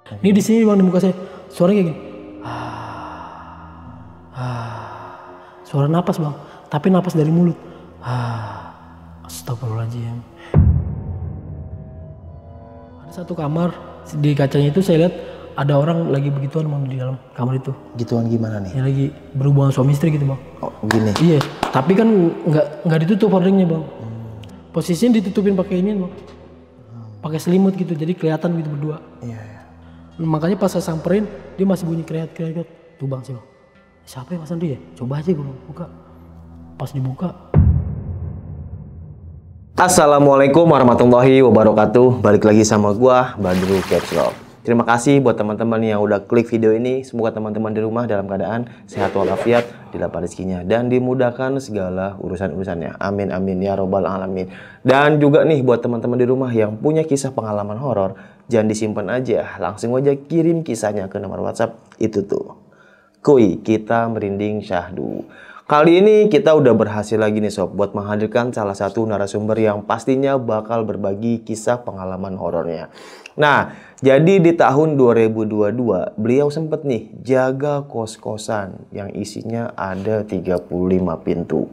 Ini di sini bang, di muka saya suaranya kayak gini. Suara napas bang, tapi napas dari mulut. Astagfirullahaladzim. Ada satu kamar, di kacanya itu saya lihat ada orang lagi begituan bang di dalam kamar itu. Gituan gimana nih? Yang lagi berhubungan suami istri gitu bang. Oh gini? Iya, tapi kan nggak ditutup hordingnya bang. Posisinya ditutupin pakai ini bang. Pakai selimut gitu, jadi kelihatan gitu berdua. Iya. Makanya pas saya samperin, dia masih bunyi kreat. Tuh bang sih bang. Siapa ya Mas Andri ya? Coba aja gue buka. Pas dibuka. Assalamualaikum warahmatullahi wabarakatuh. Balik lagi sama gua, Badru Capslock. Terima kasih buat teman-teman yang udah klik video ini. Semoga teman-teman di rumah dalam keadaan sehat walafiat, dilapar rezekinya, dan dimudahkan segala urusan-urusannya. Amin amin ya robbal alamin. Dan juga nih buat teman-teman di rumah yang punya kisah pengalaman horor, jangan disimpan aja, langsung aja kirim kisahnya ke nomor WhatsApp itu tuh. Kuy, kita merinding syahdu. Kali ini kita udah berhasil lagi nih sob buat menghadirkan salah satu narasumber yang pastinya bakal berbagi kisah pengalaman horornya. Nah, jadi di tahun 2022 beliau sempet nih jaga kos-kosan yang isinya ada 35 pintu.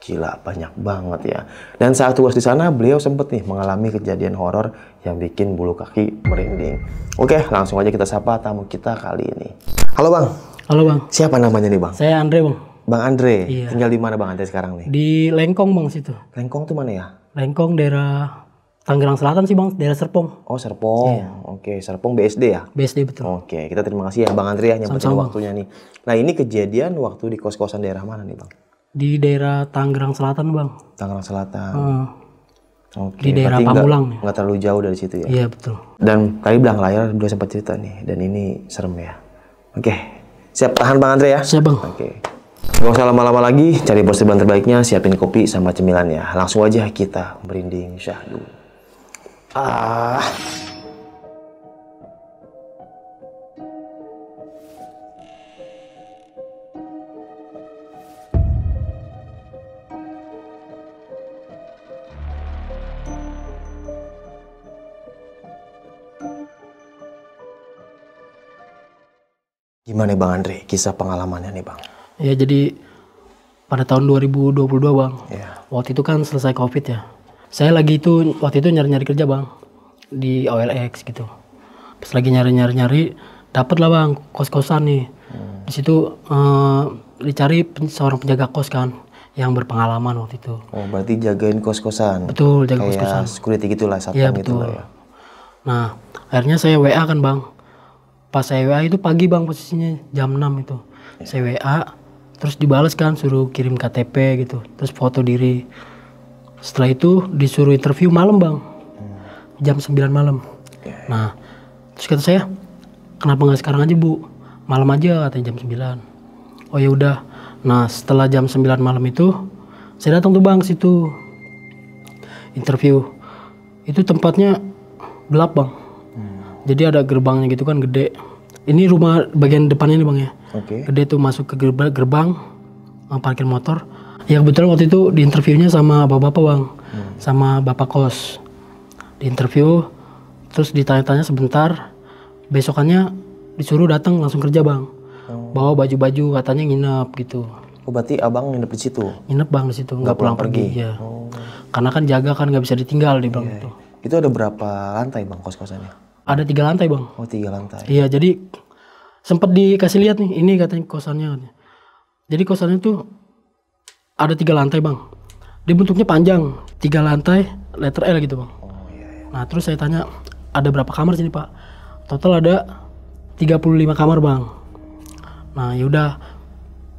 Gila, banyak banget ya. Dan saat tugas di sana beliau sempet nih mengalami kejadian horor yang bikin bulu kaki merinding. Oke, langsung aja kita sapa tamu kita kali ini. Halo Bang. Halo bang. Siapa namanya nih Bang? Saya Andre bang. Bang Andre. Iya. Tinggal di mana Bang Andre sekarang nih? Di Lengkong bang situ. Lengkong tuh mana ya? Lengkong daerah Tangerang Selatan sih bang, daerah Serpong. Oh Serpong. Iya. Oke, Serpong BSD ya? BSD betul. Oke, kita terima kasih ya Bang Andre ya nyempetin Sama-sama, waktunya nih. Nah ini kejadian waktu di kos-kosan daerah mana nih Bang? Di daerah Tangerang Selatan bang. Tangerang Selatan. Oke, Di daerah berarti Pamulang. nggak terlalu jauh dari situ ya? Iya betul. Dan tadi belakang layar udah sempat cerita nih, dan ini serem ya. Oke, siap tahan Bang Andre ya? Siap bang. Oke. Gak usah lama-lama lagi, cari posisi terbaiknya, siapin kopi sama cemilannya. Langsung aja kita merinding syahdu. Gimana nih Bang Andre, kisah pengalamannya nih Bang? Ya jadi pada tahun 2022 bang. Iya. Waktu itu kan selesai COVID ya. Saya lagi itu waktu itu nyari-nyari kerja bang di OLX gitu. Pas lagi nyari dapet lah bang kos-kosan nih. Di situ dicari seorang penjaga kos kan yang berpengalaman waktu itu. Oh berarti jagain kos-kosan? Betul, jaga kos-kosan. Kayak security gitulah, Iya satpam gitu betul. lah ya. Nah akhirnya saya WA kan bang. Pas saya WA itu pagi bang, posisinya jam 6 itu. Saya WA terus dibalas kan suruh kirim KTP gitu, terus foto diri. Setelah itu disuruh interview malam bang, jam 9 malam. Nah terus kata saya, kenapa nggak sekarang aja bu, malam aja katanya jam 9. Oh ya udah. Nah setelah jam 9 malam itu saya datang tuh bang situ interview. Itu tempatnya gelap bang. Jadi ada gerbangnya gitu kan gede. Ini rumah bagian depannya nih bang ya. Oke. Gede tuh masuk ke gerbang parkir motor. Ya kebetulan waktu itu di interviewnya sama bapak-bapak bang, sama bapak kos. Di interview, terus ditanya-tanya sebentar. Besokannya disuruh datang langsung kerja bang. Bawa baju-baju katanya nginep gitu. Oh berarti abang nginep di situ? Nginep bang di situ, nggak pulang pergi. Ya. Karena kan jaga kan nggak bisa ditinggal di bang itu. Itu ada berapa lantai bang kos-kosannya? Ada 3 lantai bang. Oh 3 lantai. Iya jadi sempat dikasih lihat nih, ini katanya kosannya katanya. Jadi kosannya tuh ada 3 lantai bang. Dia bentuknya panjang, 3 lantai, letter L gitu bang. Oh iya. Nah terus saya tanya, ada berapa kamar sini pak? Total ada 35 kamar bang. Nah yaudah,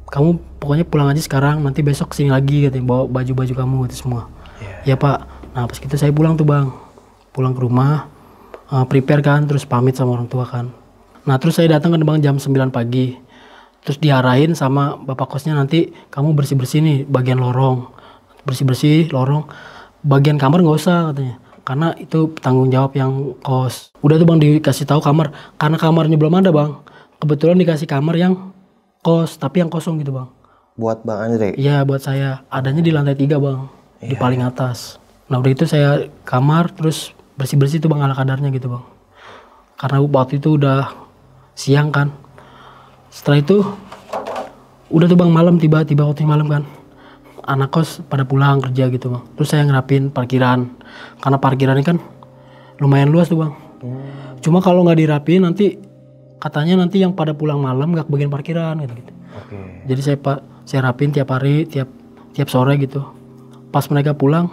kamu pokoknya pulang aja sekarang, nanti besok sini lagi katanya, bawa baju-baju kamu itu semua. Ya pak. Nah pas gitu saya pulang tuh bang, pulang ke rumah. Prepare kan, terus pamit sama orang tua kan. Nah terus saya datang kan bang jam 9 pagi. Terus diarahin sama bapak kosnya, nanti kamu bersih-bersih nih bagian lorong. Bersih-bersih lorong. Bagian kamar nggak usah katanya. Karena itu tanggung jawab yang kos. Udah tuh bang dikasih tahu kamar. Karena kamarnya belum ada bang. Kebetulan dikasih kamar yang kos, tapi yang kosong gitu bang. Buat Bang Andre? Iya buat saya. Adanya di lantai 3 bang. Di paling atas. Nah udah itu saya kamar terus bersih-bersih tuh bang ala kadarnya gitu bang. karena waktu itu udah siang kan. Setelah itu udah tuh bang, malam tiba-tiba waktu malam kan, anak kos pada pulang kerja gitu bang. Terus saya ngerapin parkiran, karena parkiran ini kan lumayan luas tuh bang. Cuma kalau nggak dirapiin nanti katanya nanti yang pada pulang malam nggak kebagian parkiran gitu. Jadi saya rapin tiap hari, tiap sore gitu. Pas mereka pulang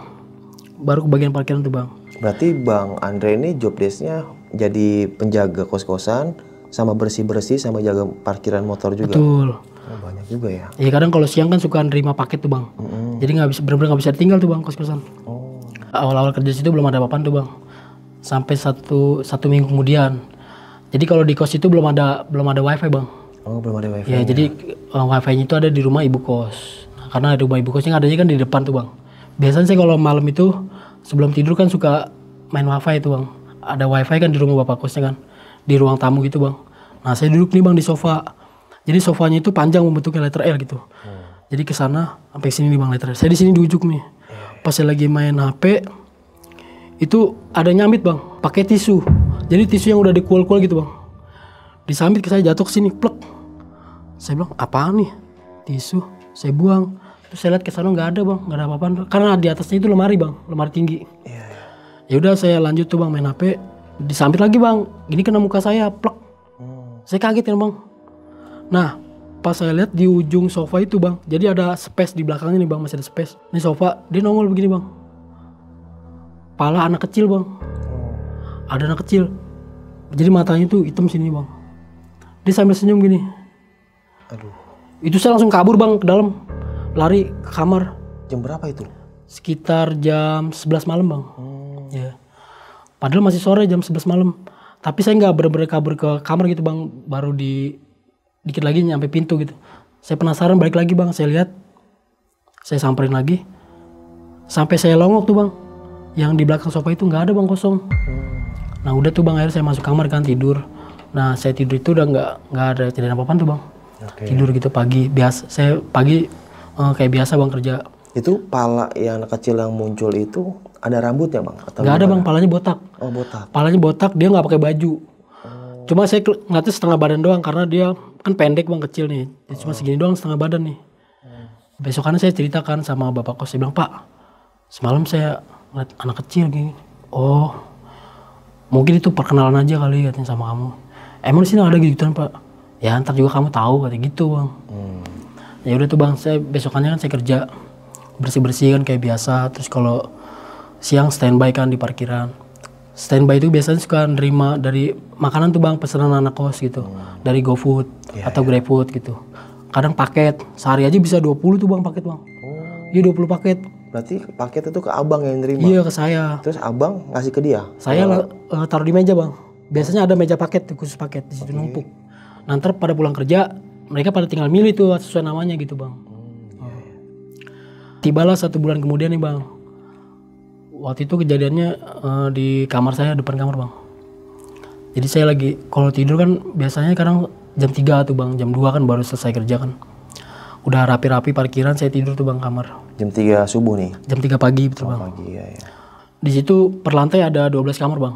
baru kebagian parkiran tuh bang. Berarti Bang Andre ini job desk-nya jadi penjaga kos-kosan, sama bersih-bersih, sama jaga parkiran motor juga. Betul. Oh, banyak juga ya. Iya kadang kalau siang kan suka nerima paket tuh bang. Jadi nggak bisa, benar-benar nggak bisa tinggal tuh bang kos-kosan. Awal-awal kerja situ belum ada apa-apaan tuh bang. Sampai satu minggu kemudian. Jadi kalau di kos itu belum ada wifi bang. Oh, belum ada wifi. Ya jadi wifi-nya itu ada di rumah ibu kos. Nah, karena rumah ibu kosnya adanya kan di depan tuh bang. Biasanya saya kalau malam itu sebelum tidur kan suka main wifi itu bang. Ada wifi kan di rumah bapak kosnya kan, di ruang tamu gitu bang. Nah saya duduk nih bang di sofa. Jadi sofanya itu panjang membentuknya letter L gitu. Jadi ke sana sampai sini nih bang letter L. Saya di sini duduk nih. Pas saya lagi main HP itu ada nyamit bang, pakai tisu. Jadi tisu yang udah dikual-kual gitu bang. Disambit ke saya, jatuh ke sini, plek. Saya bilang apaan nih? Tisu. Saya buang. Terus saya lihat ke sana nggak ada bang, nggak ada apa-apaan. Karena di atasnya itu lemari bang, lemari tinggi. Ya udah saya lanjut tuh bang main HP. Disambit lagi bang, gini kena muka saya, plek. Saya kaget kan bang. Nah pas saya lihat di ujung sofa itu bang, jadi ada space di belakangnya nih bang, masih ada space. Ini sofa, dia nongol begini bang. Pala anak kecil bang. Ada anak kecil. Jadi matanya tuh hitam sini bang. Dia sambil senyum gini. Aduh. Itu saya langsung kabur bang ke dalam, lari ke kamar. Jam berapa itu? Sekitar jam 11 malam bang. Ya. Padahal masih sore jam 11 malam. Tapi saya nggak bener-bener kabur ke kamar gitu bang. Baru dikit lagi nyampe pintu gitu. Saya penasaran balik lagi bang. Saya lihat, saya samperin lagi. Sampai saya longok tuh bang. Yang di belakang sofa itu nggak ada bang, kosong. Nah udah tuh bang, akhirnya saya masuk kamar kan tidur. Nah saya tidur itu udah nggak ada kejadian apa-apaan tuh bang. Tidur gitu pagi biasa. Saya pagi kayak biasa bang kerja. Itu pala yang anak kecil yang muncul itu ada rambutnya bang? Nggak ada bang, palanya botak. Oh botak. Palanya botak, dia nggak pakai baju. Cuma saya ngeliatnya setengah badan doang karena dia kan pendek bang, kecil nih. Jadi cuma segini doang setengah badan nih. Besokannya saya ceritakan sama bapak kos, saya bilang pak, semalam saya ngeliat anak kecil gini. Oh, mungkin itu perkenalan aja kali katanya sama kamu. Emang di sini ada gituan pak? Ya ntar juga kamu tahu katanya gitu bang. Ya udah tuh bang, saya besokannya kan saya kerja bersih-bersih kan kayak biasa. Terus kalau siang standby kan di parkiran. Standby itu biasanya suka nerima dari makanan tuh bang, pesanan anak kos gitu. Dari GoFood atau GrabFood gitu. Kadang paket, sehari aja bisa 20 tuh bang paket bang. Iya 20 paket. Berarti paket itu ke abang yang nerima? Iya ke saya. Terus abang ngasih ke dia? Saya taruh di meja bang. Biasanya ada meja paket, khusus paket di situ numpuk. Nanti pada pulang kerja mereka pada tinggal milih tuh sesuai namanya gitu bang. Tibalah 1 bulan kemudian nih bang. Waktu itu kejadiannya di kamar saya, depan kamar bang. Jadi saya lagi kalau tidur kan biasanya kadang jam 3 tuh bang, jam 2 kan baru selesai kerja kan. Udah rapi-rapi parkiran, saya tidur tuh bang kamar. Jam 3 subuh nih? Jam 3 pagi betul bang. Pagi ya. Di situ per lantai ada 12 kamar bang.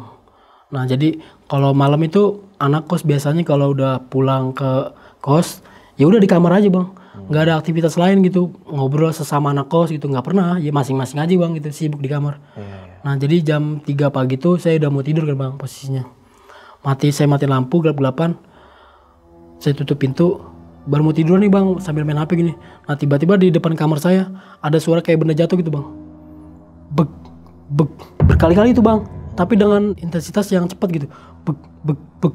Nah jadi kalau malam itu anak kos biasanya kalau udah pulang ke kos ya udah di kamar aja bang. Nggak ada aktivitas lain gitu, ngobrol sesama anak kos gitu nggak pernah. Ya masing-masing aja bang gitu, sibuk di kamar. Nah jadi jam 3 pagi tuh saya udah mau tidur kan bang posisinya. Saya mati lampu, gelap-gelapan. Saya tutup pintu, baru mau tidur nih bang sambil main HP gini. Nah tiba-tiba di depan kamar saya ada suara kayak benda jatuh gitu bang. Beg, beg, berkali-kali itu bang. Tapi dengan intensitas yang cepat gitu. Beg, beg, beg.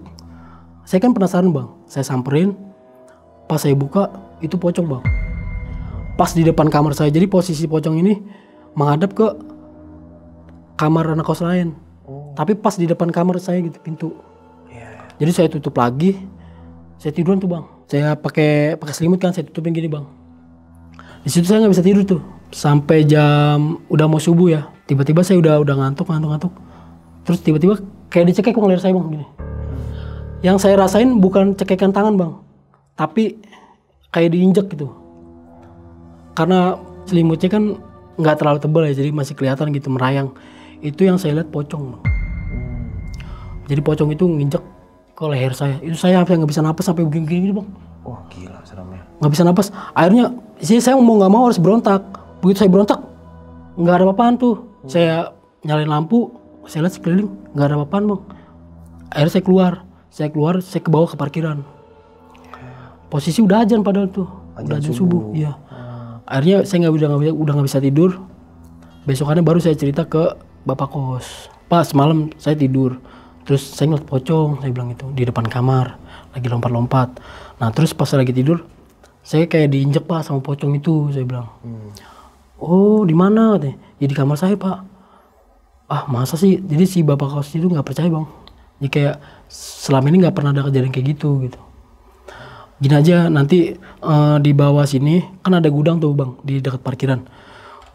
Saya kan penasaran bang. Saya samperin. Pas saya buka itu pocong bang. Pas di depan kamar saya. Jadi posisi pocong ini menghadap ke kamar anak kos lain. Tapi pas di depan kamar saya gitu pintu. Jadi saya tutup lagi. Saya tiduran tuh bang. Saya pakai selimut kan, saya tutupin gini bang. Di situ saya nggak bisa tidur tuh sampai jam udah mau subuh ya. Tiba-tiba saya udah ngantuk. Terus tiba-tiba kayak dicekek bang leher saya bang gini. Yang saya rasain bukan cekekan tangan bang, tapi kayak diinjek gitu. Karena selimutnya kan nggak terlalu tebal ya, jadi masih kelihatan gitu merayang. Itu yang saya lihat pocong bang. Jadi pocong itu nginjek ke leher saya. Itu saya nggak bisa napas sampai begini-begini bang. Wah gila seramnya. Nggak bisa napas. Akhirnya saya mau nggak mau harus berontak. Begitu saya berontak, nggak ada apa-apaan tuh. Saya nyalain lampu, saya lihat sekeliling nggak ada apa-apaan bang. Akhirnya saya keluar, saya ke bawah ke parkiran. Posisi udah azan padahal tuh, udah azan subuh. Iya. Akhirnya saya udah nggak bisa tidur. Besokannya baru saya cerita ke bapak kos. Pak, semalam saya tidur, terus saya ngeliat pocong, saya bilang itu di depan kamar, lagi lompat-lompat. Nah terus pas saya lagi tidur, saya kayak diinjek pak sama pocong itu, saya bilang. Oh di mana? Ya di kamar saya pak. Ah masa sih? Jadi si bapak kos itu nggak percaya bang. Jadi kayak selama ini nggak pernah ada kejadian kayak gitu. Gini aja nanti di bawah sini kan ada gudang tuh bang di dekat parkiran.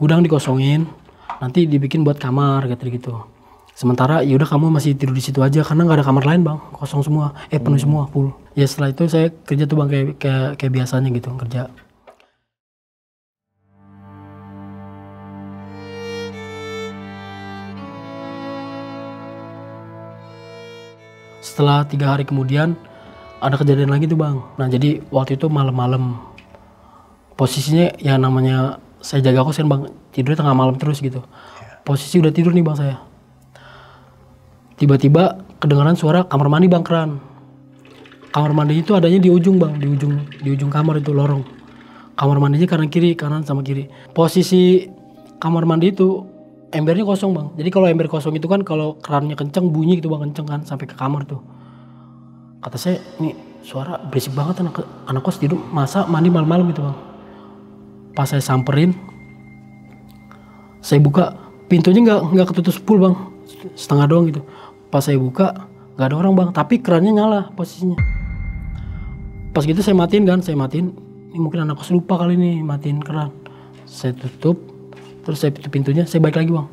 Gudang dikosongin, nanti dibikin buat kamar gitu. Sementara ya udah kamu masih tidur di situ aja karena nggak ada kamar lain bang, kosong semua, penuh semua full. Ya setelah itu saya kerja tuh bang kayak biasanya gitu kerja. Setelah 3 hari kemudian ada kejadian lagi tuh bang. Nah jadi waktu itu malam-malam posisinya ya namanya saya jaga kos kan bang, tidurnya tengah malam terus gitu. Posisi udah tidur nih bang saya. Tiba-tiba kedengaran suara kamar mandi bang keran. Kamar mandi itu adanya di ujung bang, di ujung kamar itu lorong. Kamar mandinya kanan sama kiri. Posisi kamar mandi itu embernya kosong bang. Jadi kalau ember kosong itu kan kalau kerannya kenceng bunyi gitu bang, kenceng kan sampai ke kamar tuh. Kata saya, nih suara berisik banget anak kos tidur masa mandi malam-malam gitu bang. Pas saya samperin, saya buka pintunya nggak ketutup full bang, setengah doang gitu. Pas saya buka nggak ada orang bang, tapi kerannya nyala posisinya. Pas gitu saya matiin. Ini mungkin anak kos lupa kali ini matiin keran. Saya tutup, terus saya tutup pintunya, saya balik lagi bang.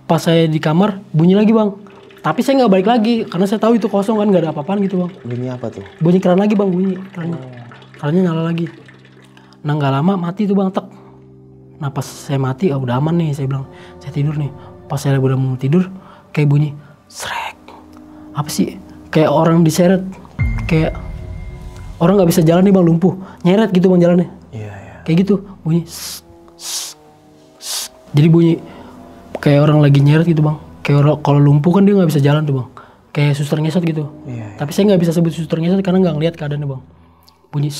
Pas saya di kamar bunyi lagi bang, tapi saya nggak balik lagi karena saya tahu itu kosong kan nggak ada apa-apaan gitu bang. Bunyi apa tuh? Bunyi keran lagi bang, kerannya nyala lagi. Nah nggak lama mati tuh bang, tek. Nah pas saya mati, udah aman nih, saya bilang saya tidur nih. Pas saya udah mau tidur, kayak bunyi srek. Apa sih? Kayak orang diseret, kayak orang nggak bisa jalan nih bang, lumpuh, nyeret gitu bang jalannya. Iya. Kayak gitu, bunyi. Jadi bunyi kayak orang lagi nyeret gitu bang. Kayak orang kalau lumpuh kan dia nggak bisa jalan tuh bang. Kayak suster ngesot gitu. Iya. Tapi saya nggak bisa sebut suster ngesot karena nggak ngeliat keadaannya bang. Bunyi.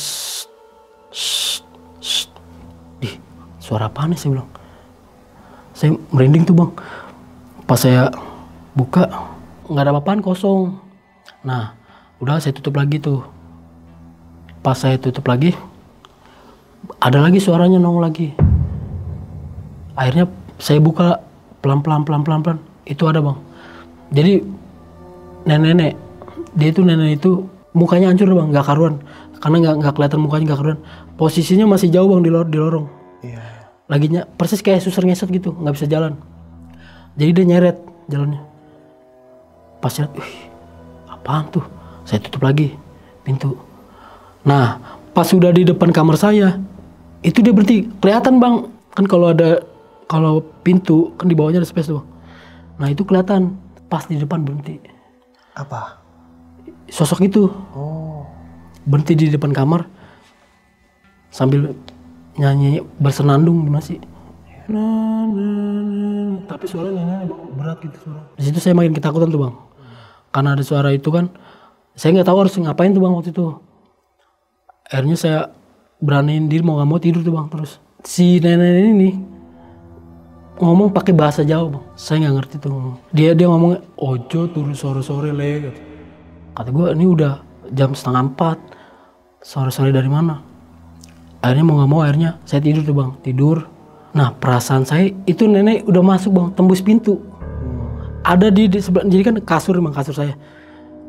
Ih, suara apaan nih saya bilang. Saya merinding tuh bang. Pas saya buka nggak ada apa-apaan, kosong. Nah udah saya tutup lagi tuh. Pas saya tutup lagi ada lagi suaranya nongol lagi. Akhirnya saya buka pelan-pelan. Itu ada bang. Jadi nenek itu mukanya hancur bang, nggak karuan. Karena nggak kelihatan mukanya, nggak karuan. Posisinya masih jauh bang di lorong. Iya. Laginya persis kayak suster ngesot gitu, nggak bisa jalan. Jadi dia nyeret jalannya. Pas lihat, apaan tuh? Saya tutup lagi pintu. Nah, pas sudah di depan kamar saya, itu dia berhenti. Kelihatan bang, kan kalau pintu kan di bawahnya ada space tuh bang. Nah itu kelihatan pas di depan berhenti. Apa? Sosok itu. Berhenti di depan kamar sambil nyanyi bersenandung gimana sih? Tapi suaranya berat gitu suara. Di situ saya makin ketakutan tuh bang. Karena ada suara itu kan, saya nggak tahu harus ngapain tuh bang waktu itu. Akhirnya saya beraniin diri mau nggak mau tidur tuh bang. Terus si nenek ini ngomong pakai bahasa Jawa bang. Saya nggak ngerti tuh. Dia ngomong ojo turu sore-sore le. Kata gue ini udah jam 3:30. Sore-sore dari mana? Akhirnya mau nggak mau akhirnya saya tidur tuh bang. Tidur. Nah perasaan saya itu nenek udah masuk bang, tembus pintu. Ada di sebelah, jadi kan kasur bang, kasur saya.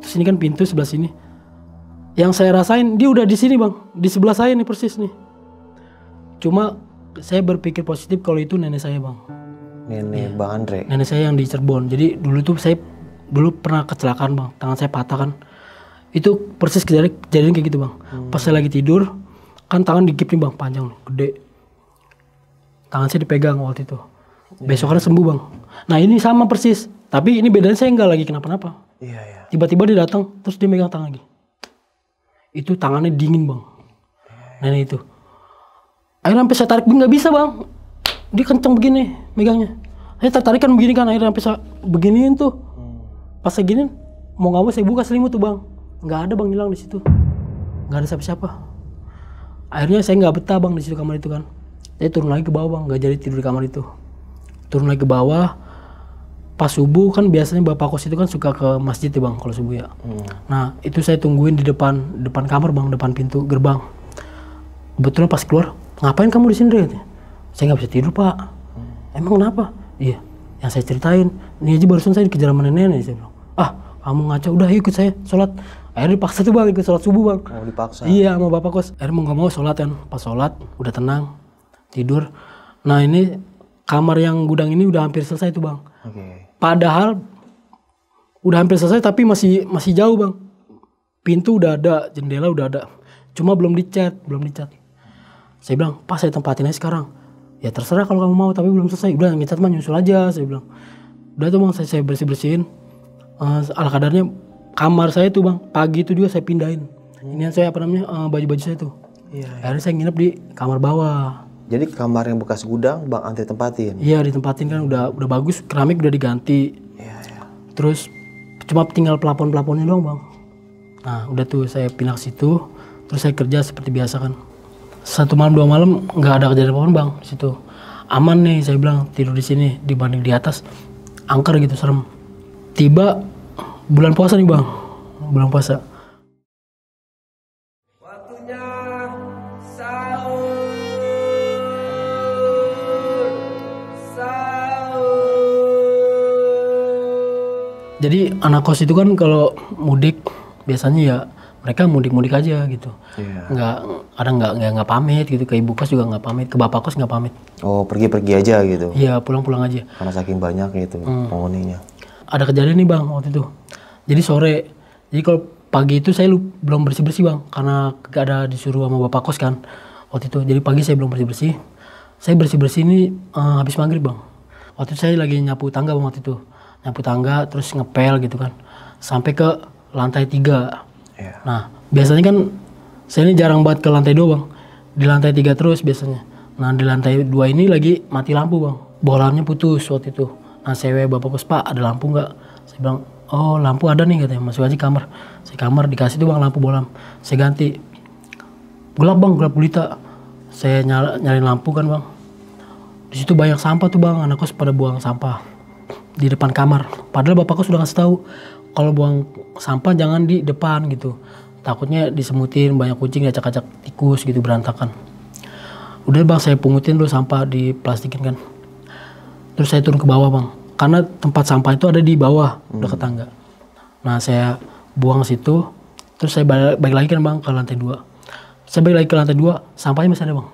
Terus ini kan pintu sebelah sini. Yang saya rasain dia udah di sini bang, di sebelah saya nih persis nih. Cuma saya berpikir positif kalau itu nenek saya bang. Nenek Bang Andre. Nenek saya yang di Cirebon. Jadi dulu tuh saya pernah kecelakaan bang, tangan saya patah kan. Itu persis kejadian kayak gitu bang. Pas saya lagi tidur, kan tangan digigit nih bang, panjang nih, gede. Tangan saya dipegang waktu itu. Besokannya sembuh bang. Nah ini sama persis, tapi ini bedanya saya nggak lagi kenapa-napa. Iya, iya. Tiba-tiba dia datang, terus dia megang tangan lagi. Itu tangannya dingin bang. Nenek itu. Akhirnya sampai saya tarik nggak bisa bang. Dia kenceng begini megangnya. Saya tertarik kan begini kan, akhirnya sampai saya beginiin tuh. Pas saya giniin, mau nggak mau saya buka selimut tuh bang. Nggak ada bang, hilang di situ. Nggak ada siapa-siapa. Akhirnya saya nggak betah bang di situ kamar itu kan. Saya turun lagi ke bawah bang, nggak jadi tidur di kamar itu. Turun lagi ke bawah. Pas subuh kan biasanya bapak kos itu kan suka ke masjid ya bang kalau subuh ya. Nah itu saya tungguin di depan kamar bang, depan pintu gerbang. Kebetulan pas keluar, ngapain kamu di sini Dre? Saya nggak bisa tidur pak. Emang kenapa? Iya, yang saya ceritain. Ini aja barusan saya dikejar sama nenek. Saya bilang, kamu ngaco, udah ikut saya sholat. Akhirnya dipaksa tuh bang, ikut sholat subuh bang. Oh dipaksa? Iya sama bapak kos. Akhirnya mau nggak mau sholat kan. Pas sholat udah tenang, tidur. Nah ini kamar yang gudang ini udah hampir selesai tuh bang. Padahal udah hampir selesai tapi masih jauh bang. Pintu udah ada, jendela udah ada. Cuma belum dicat. Saya bilang, Pak saya tempatin aja sekarang. Ya terserah kalau kamu mau, tapi belum selesai. Udah ngecat mah nyusul aja, saya bilang. Udah tuh bang, saya bersih-bersihin. Ala kadarnya kamar saya tuh bang, pagi itu juga saya pindahin. Ini saya baju-baju saya tuh. Iya. Akhirnya saya nginep di kamar bawah. Jadi kamar yang bekas gudang Bang Andre tempatin? Iya ditempatin kan, udah bagus, keramik udah diganti. Iya. Terus cuma tinggal pelapon-pelaponnya doang bang. Nah udah tuh saya pindah ke situ, terus saya kerja seperti biasa kan. 1 malam 2 malam nggak ada kejadian apa-apa bang di situ. Aman nih saya bilang, tidur di sini dibanding di atas angker gitu, serem. Tiba bulan puasa nih bang, bulan puasa. Waktunya sahur. Jadi anak kos itu kan kalau mudik biasanya ya mereka mudik aja gitu. Iya. Nggak pamit gitu, ke ibu kos juga nggak pamit, ke bapak kos nggak pamit. Oh pergi aja gitu? Iya pulang aja. Karena saking banyak gitu penghuninya. Ada kejadian nih bang waktu itu. Jadi sore, jadi kalau pagi itu saya belum bersih bang, karena gak ada disuruh sama bapak kos kan waktu itu. Jadi pagi saya belum bersih. Saya bersih ini habis maghrib bang. Waktu itu saya lagi nyapu tangga bang waktu itu. Nyapu tangga terus ngepel gitu kan, sampai ke lantai 3. Yeah. Nah biasanya kan saya ini jarang banget ke lantai 2 bang, di lantai 3 terus biasanya. Nah di lantai 2 ini lagi mati lampu bang, bohlamnya putus waktu itu. Nah saya bapak kos, Pak ada lampu nggak? Saya bilang, oh lampu ada nih katanya, masuk aja kamar. Saya kamar dikasih tuh bang lampu bohlam, saya ganti. Gelap bang, gelap gulita. Saya nyalain lampu kan bang. Di situ banyak sampah tuh bang, anak kos pada buang sampah di depan kamar. Padahal bapak kos sudah kasih tahu kalau buang sampah jangan di depan gitu. Takutnya disemutin, banyak kucing, acak-acak tikus gitu, berantakan. Udah bang saya pungutin dulu sampah, di plastikin kan. Terus saya turun ke bawah bang, karena tempat sampah itu ada di bawah dekat tangga. Nah saya buang situ, terus saya balik lagi kan bang ke lantai 2. Saya balik lagi ke lantai 2, sampahnya masih ada bang.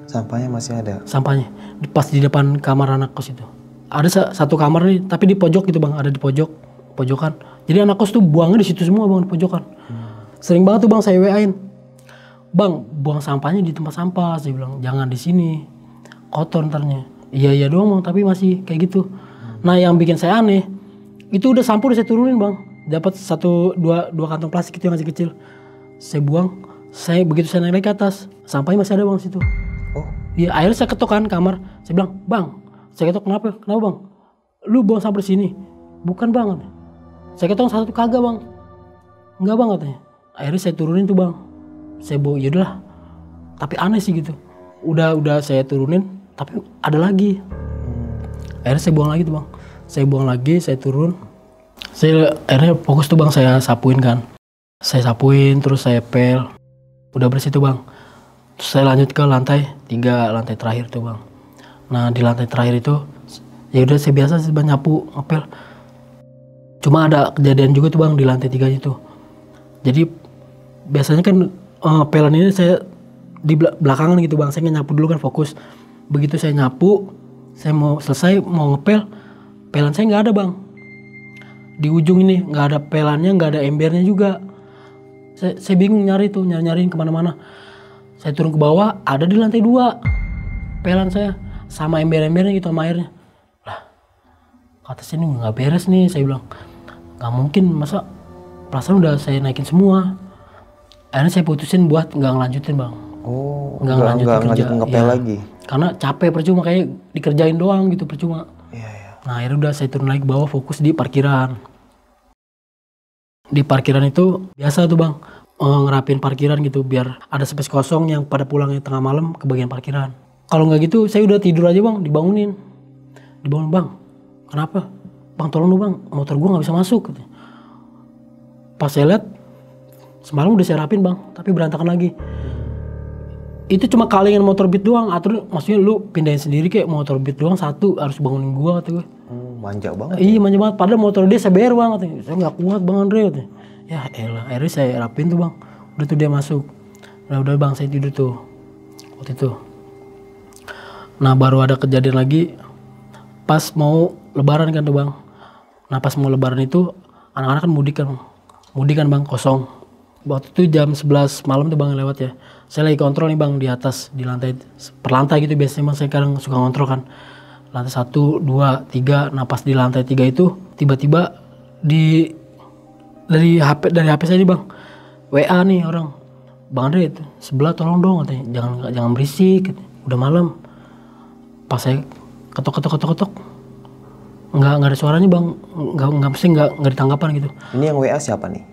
Sampahnya masih ada? Sampahnya, pas di depan kamar anak kos itu. Ada satu kamar nih, tapi di pojok gitu bang, ada di pojokan. Jadi anak kos tuh buangnya di situ semua bang, di pojokan. Sering banget tuh bang saya WA-in, bang buang sampahnya di tempat sampah. Saya bilang jangan di sini, kotor ntarnya. Iya doang bang, tapi masih kayak gitu. Nah yang bikin saya aneh, itu udah sampah udah saya turunin bang, dapat dua kantong plastik itu yang masih kecil. Saya buang, begitu saya naik ke atas, sampahnya masih ada bang situ. Oh iya, akhirnya saya ketok kan kamar. Saya bilang, bang, saya ketok kenapa bang? Lu buang sampah di sini? Bukan bang. Saya ketok satu kagak bang. Enggak bang katanya. Akhirnya saya turunin tuh bang. Saya bawa, yaudahlah. Tapi aneh sih gitu. Udah saya turunin, tapi ada lagi. Akhirnya saya buang lagi tuh bang. Saya buang lagi, saya turun. Saya akhirnya fokus tuh bang, saya sapuin kan. Saya sapuin, terus saya pel. Udah bersih tuh bang. Terus saya lanjut ke lantai 3, lantai terakhir tuh bang. Nah di lantai terakhir itu ya udah saya biasa sih nyapu ngepel. Cuma ada kejadian juga tuh bang di lantai 3 itu. Jadi biasanya kan pelan ini saya di belakangan gitu bang, saya nyapu dulu kan fokus. Begitu saya nyapu, saya mau selesai mau ngepel, pelan saya nggak ada bang. Di ujung ini nggak ada pelannya, nggak ada embernya juga. Saya bingung nyariin kemana-mana. Saya turun ke bawah, ada di lantai 2 pelan saya sama ember-embernya gitu sama airnya. Lah kata sini nggak beres nih, saya bilang. nggak mungkin, masa perasaan udah saya naikin semua. Akhirnya saya putusin buat nggak ngelanjutin bang. Oh, nggak ngelanjutin kerja ngepel lagi. Karena capek, percuma, kayak dikerjain doang gitu, percuma. Iya. Nah akhirnya udah saya turun lagi ke bawah, fokus di parkiran. Di parkiran itu biasa tuh bang, ngerapin parkiran gitu biar ada space kosong yang pada pulangnya tengah malam ke bagian parkiran. Kalau nggak gitu saya udah tidur aja bang, dibangunin bang, kenapa bang, tolong dong bang, motor gua nggak bisa masuk. Pas saya lihat semalam udah saya rapin bang, tapi berantakan lagi. Itu cuma kalingan motor Beat doang, atur maksudnya lu pindahin sendiri kayak motor Beat doang satu, harus bangunin gua kata gue. Manja banget. Iya manja banget, padahal motor dia CBR banget, saya nggak kuat bang Andre. Ya elah, akhirnya saya rapin tuh bang, udah tuh dia masuk. Udah bang saya tidur tuh waktu itu. Nah baru ada kejadian lagi pas mau lebaran kan tuh bang. Nah pas mau lebaran itu anak-anak kan mudik kan bang, kosong. Waktu itu jam 11 malam tuh bang lewat ya. Saya lagi kontrol nih bang di atas, di lantai, per lantai gitu biasanya bang, saya kadang suka kontrol kan. Lantai 1, 2, 3, nah pas di lantai 3 itu tiba-tiba dari HP saya nih bang, WA nih orang, Bang Andre itu sebelah tolong dong katanya, jangan berisik, udah malam. Pas saya ketok, nggak ada suaranya bang, nggak ditanggapan gitu. Ini yang WA siapa nih?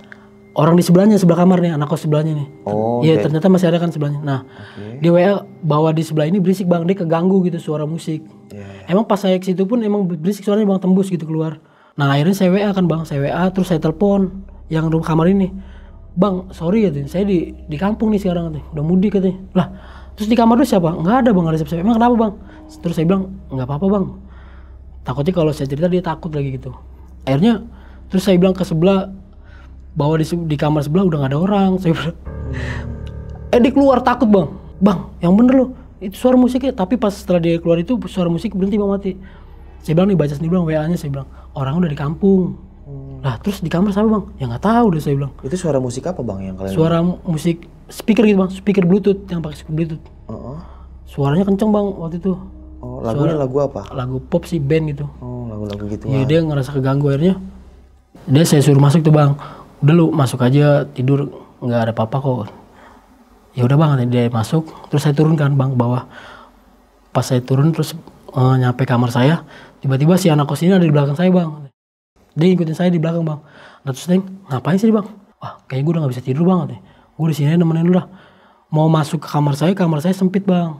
Orang di sebelahnya, sebelah kamar nih, anak kos sebelahnya nih. Oh iya ternyata masih ada kan sebelahnya. Nah di WA bahwa di sebelah ini berisik bang, dia keganggu gitu suara musik. Emang pas saya ke situ pun emang berisik suaranya bang, tembus gitu keluar. Nah akhirnya saya WA kan bang, saya WA terus saya telepon yang rumah kamar ini, bang sorry ya, saya di kampung nih sekarang katanya, udah mudik katanya. Lah terus di kamar lu siapa? Nggak ada bang, nggak ada siapa-siapa. Emang kenapa bang? Terus saya bilang nggak apa-apa bang, takutnya kalau saya cerita dia takut lagi gitu. Akhirnya terus saya bilang ke sebelah bahwa di kamar sebelah udah nggak ada orang. Saya bilang, dia keluar takut bang yang bener loh itu suara musiknya. Tapi pas setelah dia keluar itu suara musik berhenti bang, mati. Saya bilang nih baca sendiri bang WA-nya, saya bilang orang udah di kampung. Lah terus di kamar siapa bang? Ya nggak tahu deh saya bilang. Itu suara musik apa bang yang kalian? Suara musik speaker gitu bang, speaker Bluetooth yang pakai speaker Bluetooth. Suaranya kenceng bang waktu itu. Oh lagunya lagu apa? Lagu pop sih, band gitu. Oh lagu-lagu gitu. Iya dia ngerasa keganggu, akhirnya dia saya suruh masuk tuh bang. Udah lu masuk aja tidur, nggak ada apa-apa kok. Ya udah bang, dia masuk, terus saya turun kan bang ke bawah. Pas saya turun terus nyampe kamar saya, tiba-tiba si anak kos ini ada di belakang saya bang. Dia ngikutin saya di belakang bang. Nah terus saya ngapain sih bang? Wah kayaknya gue udah nggak bisa tidur bang. Gue di sini nemenin lu lah. Mau masuk ke kamar saya sempit bang.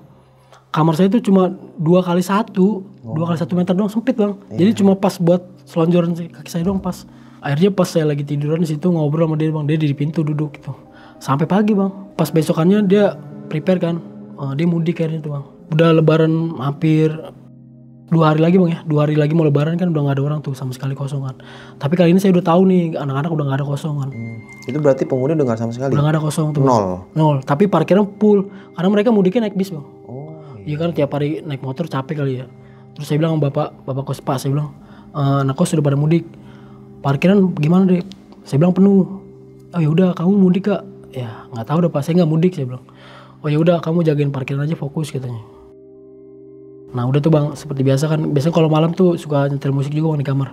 Kamar saya itu cuma 2x1 meter doang, sempit bang. Jadi cuma pas buat selonjoran kaki saya doang pas. Akhirnya pas saya lagi tiduran di situ ngobrol sama dia bang, dia di pintu duduk gitu sampai pagi bang. Pas besokannya dia prepare kan, dia mudik akhirnya tuh bang. Udah lebaran hampir 2 hari lagi bang ya, 2 hari lagi mau lebaran kan udah nggak ada orang tuh sama sekali, kosong kan. Tapi kali ini saya udah tahu nih anak-anak udah nggak ada kosong kan. Itu berarti penghuni udah nggak sama sekali? Udah nggak ada kosong tuh. Nol. Tapi parkiran full karena mereka mudiknya naik bis bang. Iya kan tiap hari naik motor capek kali ya. Terus saya bilang sama bapak kos pak, saya bilang anak kos sudah pada mudik. Parkiran gimana deh? Saya bilang penuh. Oh ya udah kamu mudik kak? Ya nggak tahu deh pak, saya nggak mudik, saya bilang. Oh ya udah kamu jagain parkiran aja, fokus katanya. Nah udah tuh bang, seperti biasa kan. Biasanya kalau malam tuh suka nyetel musik juga bang di kamar.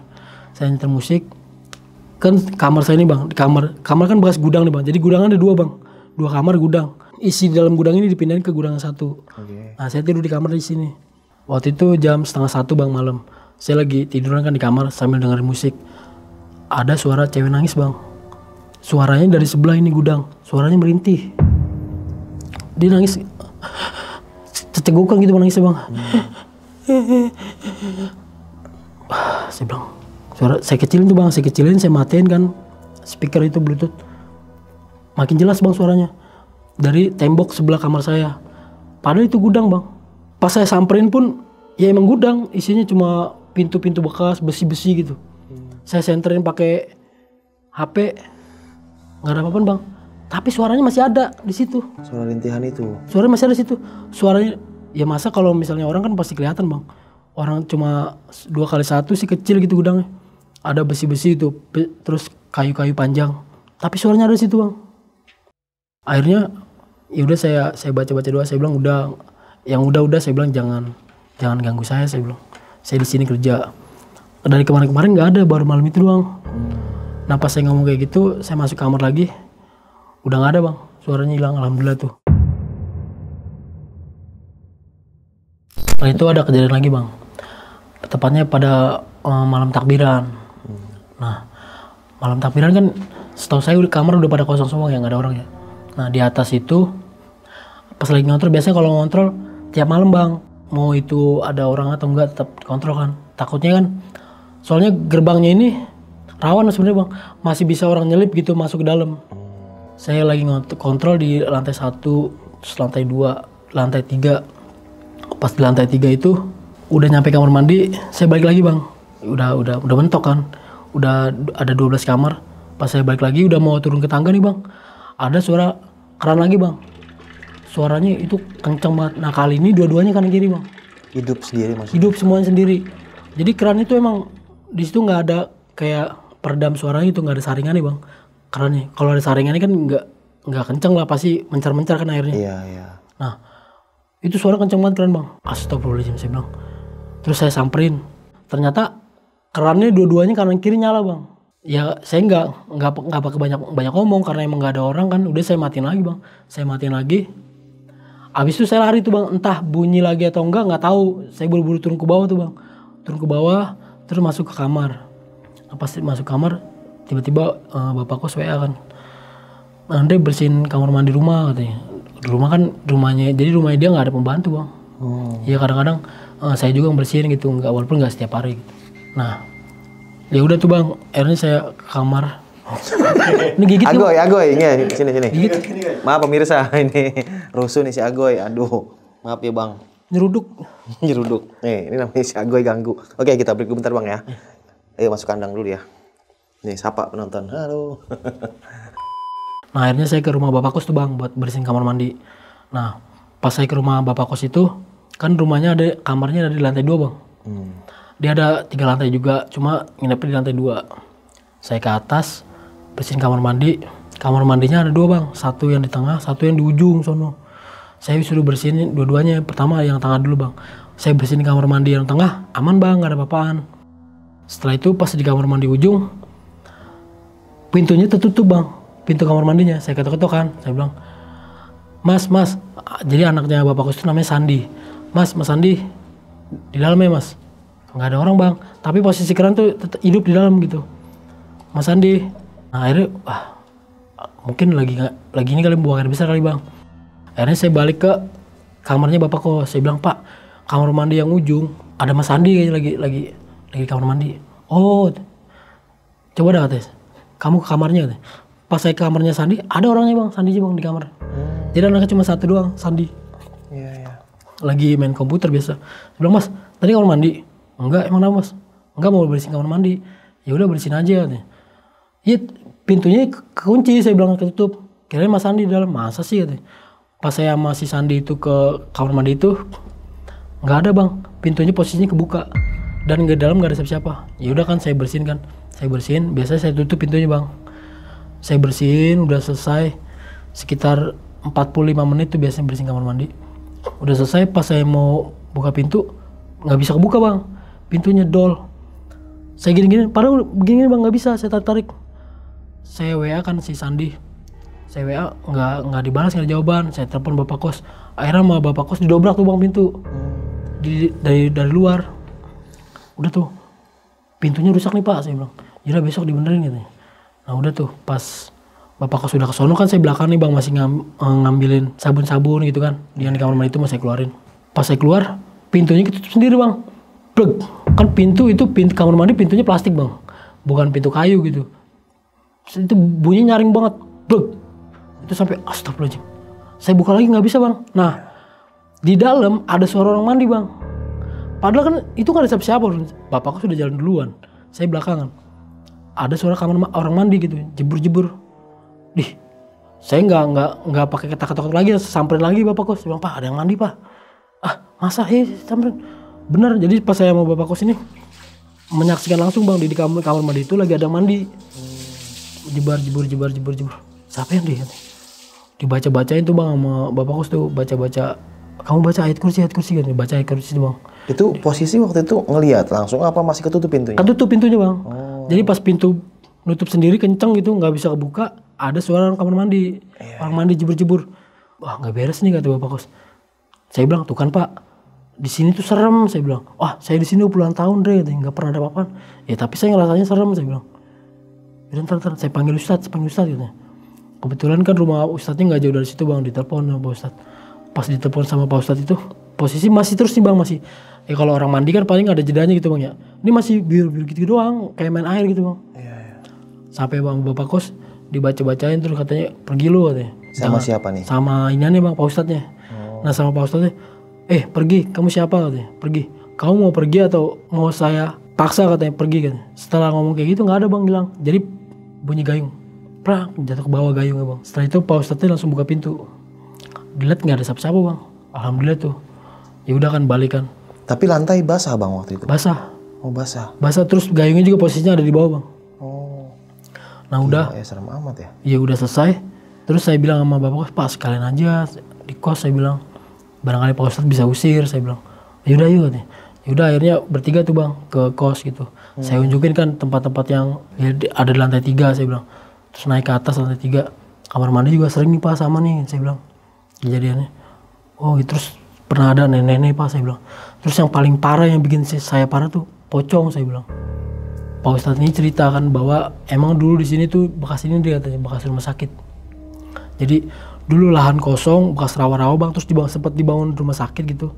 Saya nyetel musik. Kan kamar saya ini bang, di kamar kan bekas gudang nih bang. Jadi gudangan ada 2 bang, 2 kamar gudang. Isi di dalam gudang ini dipindahin ke gudang 1. Nah saya tidur di kamar di sini. Waktu itu jam 12:30 bang malam. Saya lagi tiduran kan di kamar sambil dengerin musik. Ada suara cewek nangis bang. Suaranya dari sebelah ini gudang. Suaranya merintih. Dia nangis cecegukan gitu nangisnya bang. Saya bilang, suara saya kecilin tuh bang, saya matiin kan speaker itu Bluetooth. Makin jelas bang suaranya dari tembok sebelah kamar saya. Padahal itu gudang bang. Pas saya samperin pun ya emang gudang, isinya cuma pintu-pintu bekas, besi-besi gitu. Saya senterin pakai HP, nggak ada apa-apa bang. Tapi suaranya masih ada di situ. Suara rintihan itu. Suaranya masih ada di situ. Suaranya ya masa kalau misalnya orang kan pasti kelihatan bang. Orang cuma 2x1 sih kecil gitu gudangnya. Ada besi-besi itu, terus kayu-kayu panjang. Tapi suaranya ada di situ bang. Akhirnya ya udah saya baca-baca doa, saya bilang udah, yang udah saya bilang jangan ganggu saya bilang. Saya di sini kerja. Dari kemarin nggak ada, baru malam itu doang. Nah pas saya ngomong kayak gitu, saya masuk kamar lagi, udah nggak ada bang, suaranya hilang, alhamdulillah tuh. Setelah itu ada kejadian lagi bang, tepatnya pada malam takbiran. Nah malam takbiran kan, setahu saya kamar udah pada kosong semua ya, nggak ada orang ya. Nah di atas itu, pas lagi ngontrol, biasanya kalau ngontrol tiap malam bang, mau itu ada orang atau enggak tetap kontrol kan. Takutnya kan, soalnya gerbangnya ini rawan sebenarnya bang, masih bisa orang nyelip gitu masuk ke dalam. Saya lagi kontrol di lantai 1, terus lantai 2, lantai 3. Pas di lantai 3 itu udah nyampe kamar mandi, saya balik lagi bang. Udah mentok kan, udah ada 12 kamar. Pas saya balik lagi udah mau turun ke tangga nih bang, ada suara keran lagi bang. Suaranya itu kenceng banget. Nah kali ini dua-duanya kanan kiri bang. Hidup sendiri maksudnya? Hidup semuanya sendiri. Jadi keran itu emang di situ nggak ada kayak peredam suaranya, itu nggak ada saringannya bang. Kerannya. Kalau ada saringannya kan nggak kenceng lah, pasti mencar-mencar kan airnya. Iya. Nah itu suara kenceng banget keran bang. Astagfirullahaladzim saya bilang. Terus saya samperin. Ternyata kerannya dua-duanya kanan kiri nyala bang. Ya saya nggak pakai banyak ngomong karena emang nggak ada orang kan. Udah saya matiin lagi bang. Saya matiin lagi. Abis itu saya lari tuh bang, entah bunyi lagi atau enggak, nggak tahu. Saya buru-buru turun ke bawah tuh bang, turun ke bawah, terus masuk ke kamar. Nah, pas masuk kamar, tiba-tiba bapak kos WA kan, Andre bersihin kamar mandi rumah katanya. Di rumah kan rumahnya dia nggak ada pembantu bang. Ya kadang-kadang saya juga bersihin gitu, nggak, walaupun nggak setiap hari gitu. Nah, ya udah tuh bang, akhirnya saya ke kamar. Ini gigit Agoy, ini sini. Gigit. Maaf pemirsa, ini rusuh nih si Agoy. Aduh, maaf ya bang. Nyeruduk. Nih, ini namanya si Agoy ganggu. Oke, kita break bentar bang ya. Ayo masuk kandang dulu ya. Nih, sapa penonton. Halo. Nah akhirnya saya ke rumah bapak kos tuh bang, buat bersihin kamar mandi. Nah pas saya ke rumah bapak kos itu, kan rumahnya ada, kamarnya ada di lantai 2 bang. Dia ada 3 lantai juga, cuma nginepnya di lantai 2. Saya ke atas, bersihin kamar mandi. Kamar mandinya ada 2 bang, satu yang di tengah, satu yang di ujung sono. Saya suruh bersihin dua-duanya. Pertama yang tengah dulu bang. Saya bersihin kamar mandi yang tengah, aman bang, gak ada apa-apaan. Setelah itu pas di kamar mandi ujung, pintunya tertutup bang, pintu kamar mandinya. Saya ketok-ketok kan, saya bilang, Mas, jadi anaknya bapak kos itu namanya Sandi. Mas Sandi, di dalam ya mas? Nggak ada orang bang, tapi posisi keran tuh tetap hidup di dalam gitu. Mas Sandi, nah akhirnya, mungkin lagi ini kali buang air besar kali bang. Akhirnya saya balik ke kamarnya bapak kos. Saya bilang, Pak, kamar mandi yang ujung ada Mas Sandi kayaknya lagi di kamar mandi. Oh, coba dah katanya, kamu ke kamarnya katanya. Pas saya ke kamarnya Sandi, ada orangnya bang, Sandi aja bang di kamar. Jadi anaknya cuma satu doang, Sandi. Iya. Lagi main komputer biasa. Saya bilang, Mas, tadi kamar mandi? Enggak, emang kenapa mas? Enggak, mau bersihin kamar mandi. Ya udah bersihin aja katanya. Iya, pintunya kekunci, saya bilang ketutup. Kirain Mas Sandi di dalam. Masa sih katanya. Pas saya sama si Sandi itu ke kamar mandi itu, nggak ada bang, pintunya posisinya kebuka dan di dalam nggak ada siapa-siapa. Ya udah kan saya bersihin kan, biasanya saya tutup pintunya bang. Saya bersihin, udah selesai sekitar 45 menit tuh biasanya bersihin kamar mandi. Udah selesai, pas saya mau buka pintu nggak bisa kebuka bang, pintunya dol. Saya gini-gini, padahal begini bang, nggak bisa, saya tarik. Saya WA kan si Sandi, saya WA nggak dibalas, nggak ada jawaban. Saya telepon bapak kos, akhirnya sama bapak kos didobrak tuh bang pintu dari luar. Udah tuh pintunya rusak nih pak, saya bilang. Yaudah besok dibenerin gitu. Nah udah tuh pas bapak kos udah kesono kan, saya belakang nih bang, masih ngambilin sabun-sabun gitu kan, yang di kamar mandi itu mau saya keluarin. Pas saya keluar, pintunya ketutup sendiri bang. Plug. Kan pintu kamar mandi pintunya plastik bang, bukan pintu kayu gitu. Itu bunyi nyaring banget. Plug. Itu sampai astagfirullahaladzim. Saya buka lagi nggak bisa bang. Nah di dalam ada suara orang mandi bang. Padahal kan itu nggak ada siapa-siapa. Bapak sudah jalan duluan, saya belakangan. Ada suara kamar orang mandi gitu, jebur-jebur. Saya nggak pakai ketak-ketak lagi, samperin lagi bapak kos. Saya bilang, Pak, ada yang mandi pak. Masa samperin. Bener. Jadi pas saya mau bapak kos ini menyaksikan langsung bang, di kamar mandi itu lagi ada mandi. Jebur. Siapa yang dia? Dibaca-bacain tuh bang sama bapak kos tuh, baca-baca. Kamu baca ayat kursi kan? Baca ayat kursi tuh bang. Itu posisi waktu itu ngelihat langsung apa masih ketutup pintunya? Ketutup pintunya bang. Jadi pas pintu nutup sendiri kenceng gitu, nggak bisa kebuka. Ada suara orang kamar mandi, orang mandi jebur-jebur. Wah nggak beres nih kata bapak kos. Saya bilang tuh kan pak, di sini tuh serem. Saya bilang, wah saya di sini puluhan tahun deh, nggak pernah ada apa-apa. Ya tapi saya ngerasanya serem. Saya bilang, ntar saya panggil ustadz gitu. Kebetulan kan rumah ustadznya nggak jauh dari situ bang, ditelepon sama pak ustadz. Pas ditelepon sama pak ustadz itu, posisi masih terus nih bang, masih. Ya kalau orang mandi kan paling ada jedanya gitu bang ya. Ini masih biru gitu doang, kayak main air gitu bang. Sampai bang bapak kos dibaca-bacain terus katanya pergi lu katanya. Sama siapa nih? Sama ini nih bang, pak ustadznya. Nah sama pak ustadznya, pergi, kamu siapa katanya? Pergi. Kamu mau pergi atau mau saya paksa katanya pergi kan? Setelah ngomong kayak gitu nggak ada bang hilang. Jadi bunyi gayung, prak jatuh ke bawah gayung ya bang. Setelah itu pak ustadznya langsung buka pintu. Dilihat nggak ada siapa-siapa bang. Alhamdulillah tuh. Ya udah kan balik kan. Tapi lantai basah bang waktu itu? Basah. Oh basah. Basah terus gayungnya juga posisinya ada di bawah bang. Nah udah, ya serem amat ya. Ya udah selesai. Terus saya bilang sama bapak kos, pak sekalian aja di kos, saya bilang barangkali pak ustadz bisa usir. Saya bilang, yaudah yuk katanya. Yaudah akhirnya bertiga tuh bang ke kos gitu. Saya unjukin kan tempat-tempat yang ya, ada di lantai 3 saya bilang. Terus naik ke atas lantai 3, kamar mandi juga sering nih pak sama nih saya bilang kejadiannya. Oh gitu, terus pernah ada nenek-nenek pak saya bilang. Terus yang paling parah yang bikin saya parah tuh pocong saya bilang. Pak Ustadz ini ceritakan bahwa emang dulu di sini tuh bekas ini dia katanya bekas rumah sakit. Jadi dulu lahan kosong bekas rawa-rawa bang, terus sempat dibangun rumah sakit gitu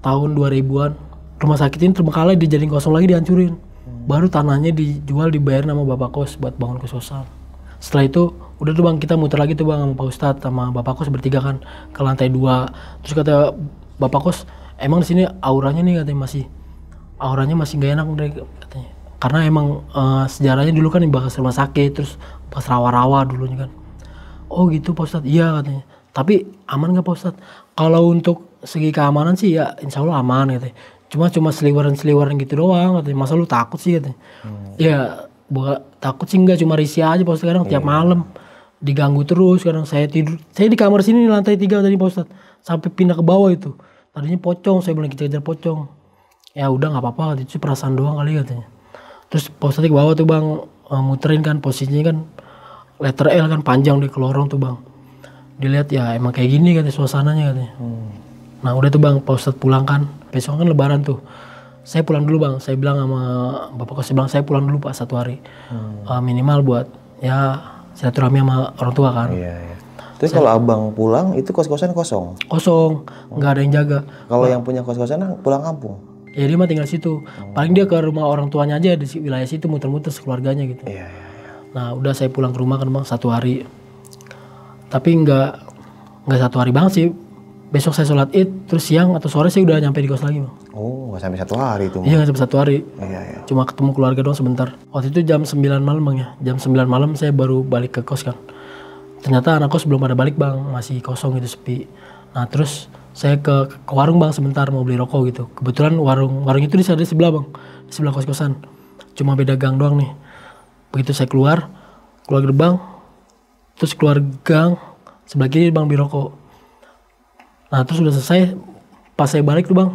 tahun 2000-an. Rumah sakit ini terbengkalai, dijadiin kosong lagi, dihancurin. Baru tanahnya dijual, dibayar sama bapak kos buat bangun kos-kosan. Setelah itu udah tuh bang kita muter lagi tuh bang sama Pak Ustadz sama bapak kos bertiga kan ke lantai 2. Terus kata bapak kos, emang di sini auranya nih katanya masih gak enak katanya. Karena emang sejarahnya dulu kan bekas rumah sakit, terus bekas rawa-rawa dulunya kan. Oh gitu Pak Ustadz, iya katanya. Tapi aman gak Pak Ustadz? Kalau untuk segi keamanan sih ya insya Allah aman katanya. Cuma seliweran gitu doang katanya. Masa lu takut sih katanya. Ya takut sih enggak, cuma risih aja Pak Ustadz. Kadang tiap malam diganggu terus. Kadang saya tidur, saya di kamar sini lantai 3 tadi Pak Ustadz. Sampai pindah ke bawah itu. Tadinya pocong, saya bilang kejar-kejar pocong. Ya udah gak apa-apa, itu perasaan doang kali katanya. Terus Pak Ustadz ke bawah tuh bang, muterin kan posisinya kan letter L kan panjang di ke lorong tuh bang. Dilihat ya emang kayak gini katanya suasananya katanya. Nah udah tuh bang, Pak Ustadz pulang kan, besok kan lebaran tuh. Saya pulang dulu bang, saya bilang sama bapak kos, saya bilang saya pulang dulu pak 1 hari. Minimal buat ya silaturahmi sama orang tua kan. Iya. Terus kalau abang pulang itu kos-kosan kosong? Kosong, nggak ada yang jaga. Kalau yang punya kos-kosan pulang kampung? Ya dia mah tinggal situ. Paling dia ke rumah orang tuanya aja di wilayah situ muter-muter sekeluarganya gitu. Iya. Nah udah saya pulang ke rumah kan bang 1 hari. Tapi nggak 1 hari banget sih. Besok saya sholat id, terus siang atau sore saya udah nyampe di kos lagi bang. Oh nggak sampai 1 hari itu? Iya nggak sampai 1 hari. Iya. Cuma ketemu keluarga doang sebentar. Waktu itu jam 9 malam bang ya. Jam 9 malam saya baru balik ke kos kan. Ternyata anak kos belum pada balik bang, masih kosong gitu sepi. Nah terus saya ke warung bang sebentar mau beli rokok gitu. Kebetulan warung itu di sebelah bang, di sebelah kos-kosan. Cuma beda gang doang nih. Begitu saya keluar gerbang, terus keluar gang sebelah kiri bang beli rokok. Nah terus udah selesai, pas saya balik tuh bang,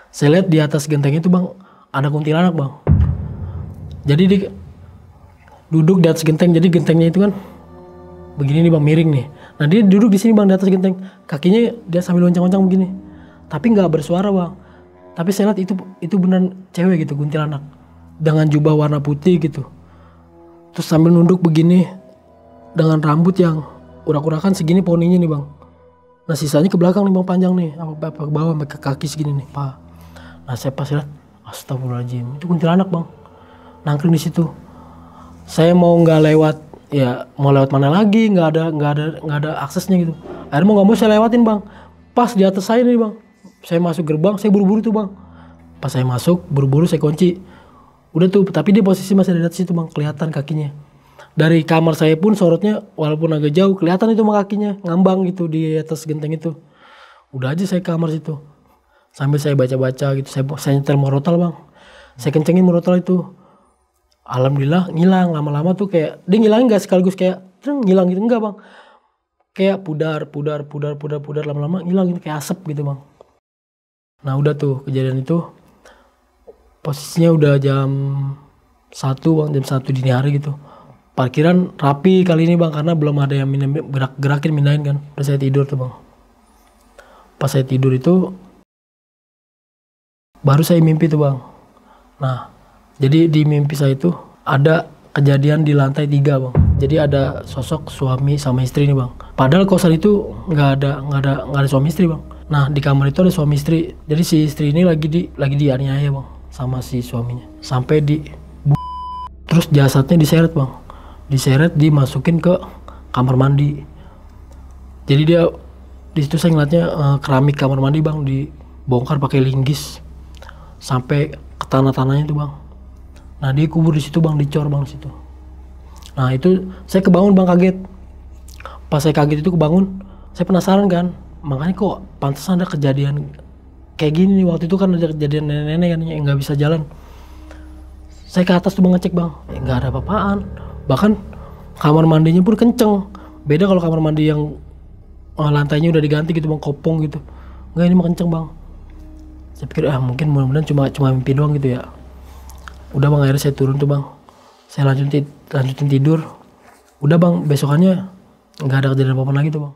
saya lihat di atas genteng itu bang ada kuntilanak bang. Jadi dia duduk di atas genteng, jadi gentengnya itu kan begini nih bang, miring nih. Nah dia duduk di sini bang di atas genteng, kakinya dia sambil loncang-loncang begini, tapi nggak bersuara bang. Tapi saya lihat itu beneran cewek gitu, kuntilanak dengan jubah warna putih gitu, terus sambil nunduk begini dengan rambut yang urak-urakan segini poninya nih bang. Nah sisanya ke belakang nih bang, panjang nih, apa ke bawah sampai ke kaki segini nih pak. Nah saya pas lihat, astagfirullahaladzim, itu kuntilanak bang, nangkring di situ. Saya mau nggak lewat, ya mau lewat mana lagi, nggak ada aksesnya gitu. Akhirnya mau nggak mau saya lewatin bang. Pas di atas saya nih bang, saya masuk gerbang, saya buru-buru tuh bang. Pas saya masuk, buru-buru saya kunci. Udah tuh, tapi dia posisi masih ada di situ bang, kelihatan kakinya. Dari kamar saya pun sorotnya walaupun agak jauh, kelihatan itu sama kakinya ngambang gitu di atas genteng itu. Udah aja saya ke kamar situ, sambil saya baca-baca gitu. Saya nyetel morotol bang, saya kencengin morotol itu. Alhamdulillah ngilang. Lama-lama tuh kayak dia ngilangin gak sekaligus kayak ngilang gitu, enggak bang, kayak pudar lama-lama ngilang gitu, kayak asap gitu bang. Nah udah tuh kejadian itu posisinya udah jam 1 bang, jam 1 dini hari gitu. Parkiran rapi kali ini bang, karena belum ada yang gerakin mindahin kan. Udah saya tidur tuh bang. Pas saya tidur itu baru saya mimpi tuh bang. Nah, jadi di mimpi saya itu ada kejadian di lantai 3 bang. Jadi ada sosok suami sama istri nih bang. Padahal kosan itu nggak ada suami istri bang. Nah di kamar itu ada suami istri. Jadi si istri ini lagi dianiaya bang sama si suaminya. Sampai terus jasadnya diseret bang. Diseret dimasukin ke kamar mandi. Jadi dia di situ saya ngeliatnya keramik kamar mandi bang dibongkar pakai linggis sampai ke tanah-tanahnya tuh bang. Nah dia kubur di situ bang, dicor bang di situ. Nah itu saya kebangun bang, kaget. Pas saya kaget itu kebangun, saya penasaran kan, makanya kok pantesan ada kejadian kayak gini nih. Waktu itu kan ada kejadian nenek-nenek kan yang nggak bisa jalan. Saya ke atas tuh bang, ngecek bang, nggak ada apa-apaan. Bahkan kamar mandinya pun kenceng. Beda kalau kamar mandi yang lantainya udah diganti gitu bang, kopong gitu. Nggak, ini mah kenceng bang. Saya pikir mungkin mudah-mudahan cuma mimpi doang gitu ya. Udah bang, akhirnya saya turun tuh bang. Saya lanjutin tidur. Udah bang, besokannya nggak ada kejadian apa-apa lagi tuh bang.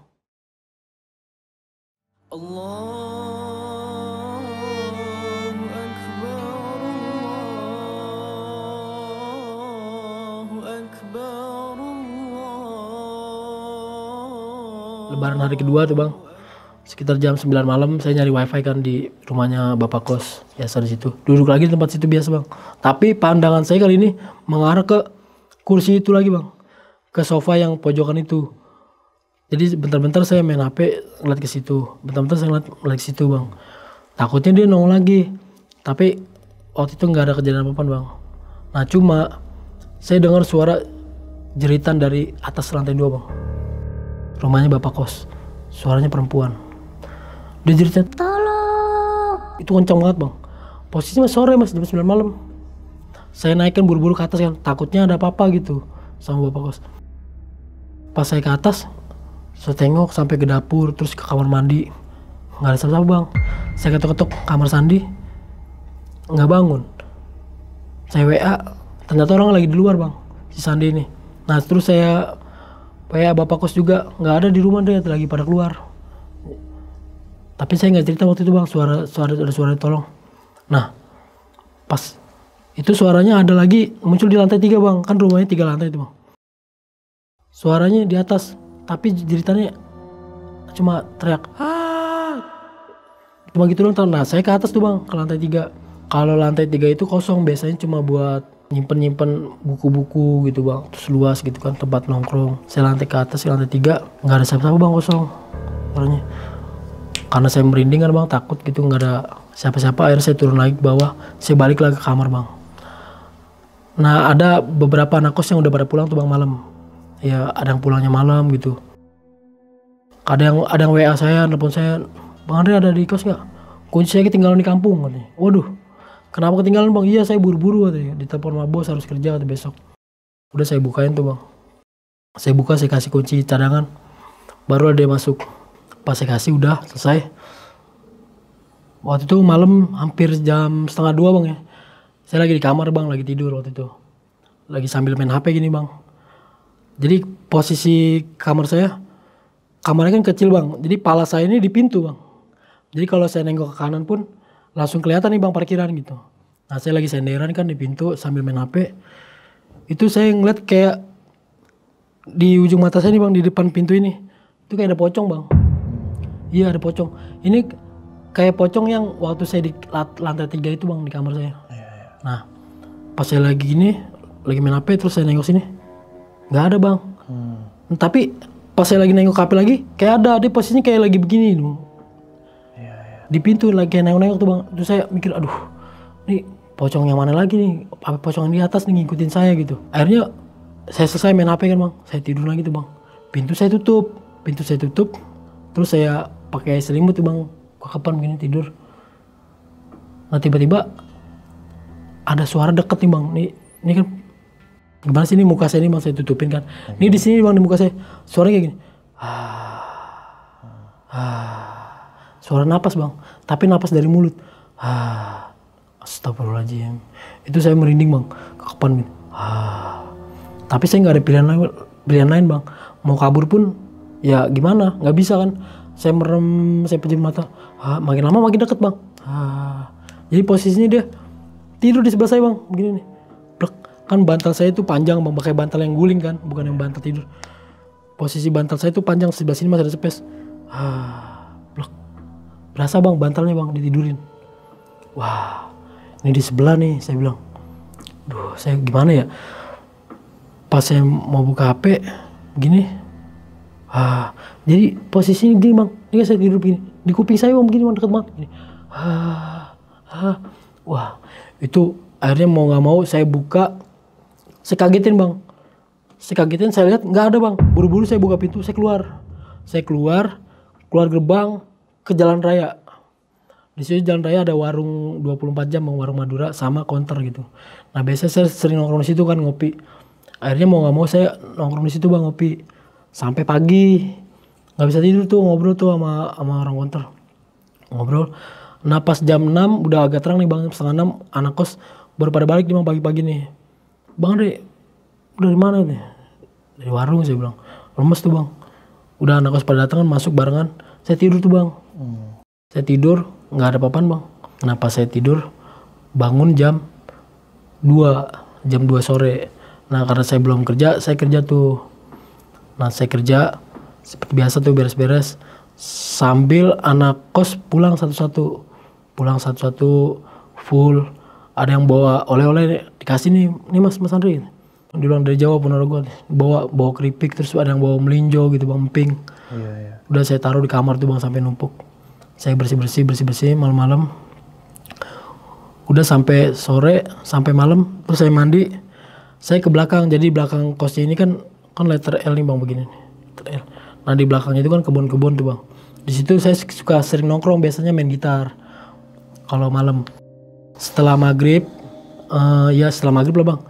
Lebaran hari kedua tuh bang, sekitar jam 9 malam saya nyari wifi kan di rumahnya bapak kos biasa di situ. Duduk lagi di tempat situ biasa bang. Tapi pandangan saya kali ini mengarah ke kursi itu lagi bang, ke sofa yang pojokan itu. Jadi bentar-bentar saya main HP ngeliat ke situ, bentar-bentar saya ngeliat ke situ bang. Takutnya dia nongol lagi, tapi waktu itu nggak ada kejadian apa-apa bang. Nah cuma saya dengar suara jeritan dari atas lantai 2 bang. Rumahnya bapak kos, suaranya perempuan. Dia jeritan, tolong. Itu kencang banget bang. Posisinya sore mas, jam 9 malam. Saya naikkan buru-buru ke atas kan, takutnya ada apa-apa gitu sama bapak kos. Pas saya ke atas, saya tengok sampai ke dapur, terus ke kamar mandi, nggak ada siapa-siapa bang. Saya ketok-ketok kamar Sandi, nggak bangun. Saya WA, ternyata orang lagi di luar bang, si Sandi ini. Nah terus saya WA bapak kos juga, nggak ada di rumah, dia lagi pada keluar. Tapi saya nggak cerita waktu itu bang, suara tolong. Nah pas itu suaranya ada lagi muncul di lantai 3 bang, kan rumahnya 3 lantai itu bang. Suaranya di atas, tapi jeritannya cuma teriak cuma gitu doang. Nah saya ke atas tuh bang, ke lantai 3. Kalau lantai 3 itu kosong, biasanya cuma buat nyimpen buku-buku gitu bang, terus luas gitu kan tempat nongkrong. Saya lantai ke atas, lantai 3 nggak ada siapa-siapa bang, kosong suaranya. Karena saya merinding kan bang, takut gitu nggak ada siapa-siapa. Akhirnya saya turun lagi ke bawah, saya balik lagi ke kamar bang. Nah ada beberapa anak kos yang udah pada pulang tuh bang malam. Ya ada yang pulangnya malam gitu. Ada yang WA saya, telepon saya, bang Andre ada di kos nggak? Kunci saya ketinggalan di kampung katanya. Waduh, kenapa ketinggalan bang? Iya saya buru-buru katanya, ditelepon sama bos harus kerja katanya besok. Udah saya bukain tuh bang. Saya buka, saya kasih kunci cadangan, baru ada yang masuk. Pas saya kasih udah selesai. Waktu itu malam hampir jam 1:30 bang ya. Saya lagi di kamar bang, lagi tidur waktu itu. Lagi sambil main HP gini bang. Jadi posisi kamar saya, kamarnya kan kecil bang. Jadi pala saya ini di pintu bang. Jadi kalau saya nengok ke kanan pun langsung kelihatan nih bang parkiran gitu. Nah saya lagi senderan kan di pintu sambil main HP. Itu saya ngeliat kayak di ujung mata saya nih bang, di depan pintu ini. Itu kayak ada pocong bang. Iya ada pocong. Ini kayak pocong yang waktu saya di lantai 3 itu bang, di kamar saya. Nah pas saya lagi gini, lagi main HP, terus saya nengok sini, nggak ada bang. Tapi pas saya lagi nengok HP lagi, kayak ada. Dia posisinya kayak lagi begini di pintu, lagi kayak nengok-nengok tuh bang. Terus saya mikir, aduh nih pocong yang mana lagi nih, apa pocong yang di atas nih ngikutin saya gitu. Akhirnya saya selesai main HP kan bang, saya tidur lagi tuh bang. Pintu saya tutup, terus saya pakai selimut tuh bang, kekapan begini tidur. Nah tiba-tiba ada suara deket nih bang. Ini kan gimana sih, ini muka saya ini bang, saya tutupin kan. Ini di sini bang, di muka saya suara kayak gini. Suara napas bang, tapi napas dari mulut. Astagfirullahaladzim. Itu saya merinding bang, kekapan gini. Tapi saya nggak ada pilihan lain bang. Mau kabur pun ya gimana, nggak bisa kan. Saya merem, saya pejam mata. Makin lama makin deket bang. Jadi posisinya dia tidur di sebelah saya bang, begini nih. Blek. Kan bantal saya itu panjang bang, pakai bantal yang guling kan, bukan yang bantal tidur. Posisi bantal saya itu panjang, sebelah sini masih ada space. Blek. Berasa bang bantalnya bang ditidurin. Wah, ini di sebelah nih, saya bilang. Duh, saya gimana ya? Pas saya mau buka HP, begini. Jadi posisinya gini bang, ini saya tidur begini. Di kuping saya bang begini bang, deket banget. Gini. Wah, itu akhirnya mau nggak mau saya buka. Saya kagetin bang. Saya lihat nggak ada bang. Buru-buru saya buka pintu, saya keluar gerbang ke jalan raya. Di situ jalan raya ada warung 24 jam, warung Madura sama counter gitu. Nah biasanya saya sering nongkrong di situ kan ngopi. Akhirnya mau nggak mau saya nongkrong di situ bang ngopi sampai pagi. Nggak bisa tidur tuh, ngobrol tuh sama orang counter. Ngobrol. Nah pas jam 6 udah agak terang nih bang, setengah 6 anak kos baru pada balik nih bang pagi-pagi nih. Bang Andre, dari mana nih? Dari warung saya bilang. Lemes tuh bang. Udah anak kos pada datang kan, masuk barengan. Saya tidur tuh bang. Saya tidur, nggak ada apa-apaan bang. Kenapa saya tidur? Bangun jam 2 sore. Nah karena saya belum kerja, saya kerja tuh. Nah saya kerja seperti biasa tuh beres-beres. Sambil anak kos pulang satu-satu. Full. Ada yang bawa oleh-oleh, dikasih nih mas Andri. Dibilang dari Jawa Ponorogo, bawa keripik, terus ada yang bawa melinjo gitu bang, emping. Iya. Udah saya taruh di kamar tuh bang sampai numpuk. Saya bersih malam-malam. Udah sampai sore, sampai malam, terus saya mandi. Saya ke belakang, jadi belakang kosnya ini kan letter L nih bang begini nih. Letter L. Nah di belakangnya itu kan kebun-kebun tuh bang. Di situ saya suka sering nongkrong, biasanya main gitar. Kalau malam. Setelah maghrib lah bang.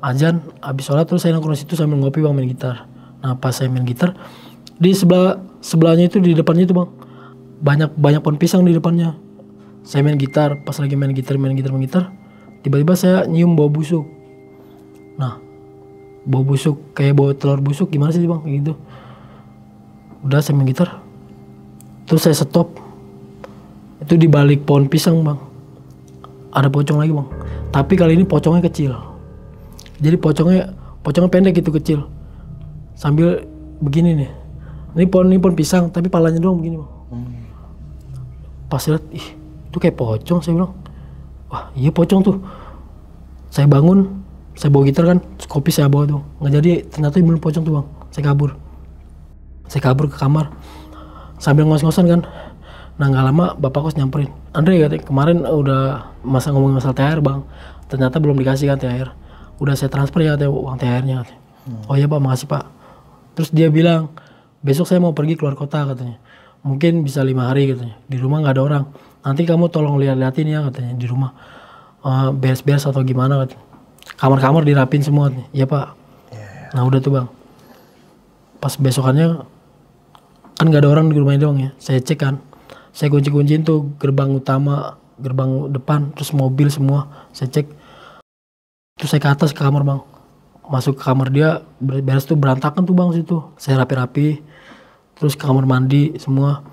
Azan, habis sholat terus saya nongkrong situ sambil ngopi bang, main gitar. Nah pas saya main gitar, di sebelahnya itu, di depannya itu bang, banyak pohon pisang di depannya. Saya main gitar, pas lagi main gitar, tiba-tiba saya nyium bau busuk. Nah, bau busuk kayak bau telur busuk, gimana sih bang, kayak gitu. Udah saya main gitar, terus saya stop. Itu di balik pohon pisang bang, ada pocong lagi bang. Tapi kali ini pocongnya kecil. Jadi pocongnya pendek gitu, kecil. Sambil begini nih. Ini pohon pisang, tapi palanya doang begini bang. Pas lihat, itu kayak pocong, saya bilang. Wah iya pocong tuh. Saya bangun, saya bawa gitar kan, kopi saya bawa tuh. Nggak jadi, ternyata bener pocong tuh bang. Saya kabur ke kamar. Sambil ngos-ngosan kan. Nah nggak lama bapak kos nyamperin. Andre katanya, kemarin udah ngomongin masalah THR bang. Ternyata belum dikasih kan THR. Udah saya transfer ya katanya, uang THR-nya katanya. Oh iya pak, makasih pak. Terus dia bilang, besok saya mau pergi keluar kota katanya. Mungkin bisa 5 hari katanya. Di rumah nggak ada orang. Nanti kamu tolong liatin ya katanya di rumah. Beres-beres atau gimana katanya. Kamar-kamar dirapin semua katanya. Iya pak. Nah udah tuh bang. Pas besokannya, kan nggak ada orang di rumahnya doang ya. Saya cek kan. Saya kunci-kunciin tuh gerbang utama, gerbang depan, terus mobil semua. Saya cek. Terus saya ke atas ke kamar bang. Masuk ke kamar dia, beres tuh berantakan tuh bang situ. Saya rapi-rapi. Terus ke kamar mandi semua.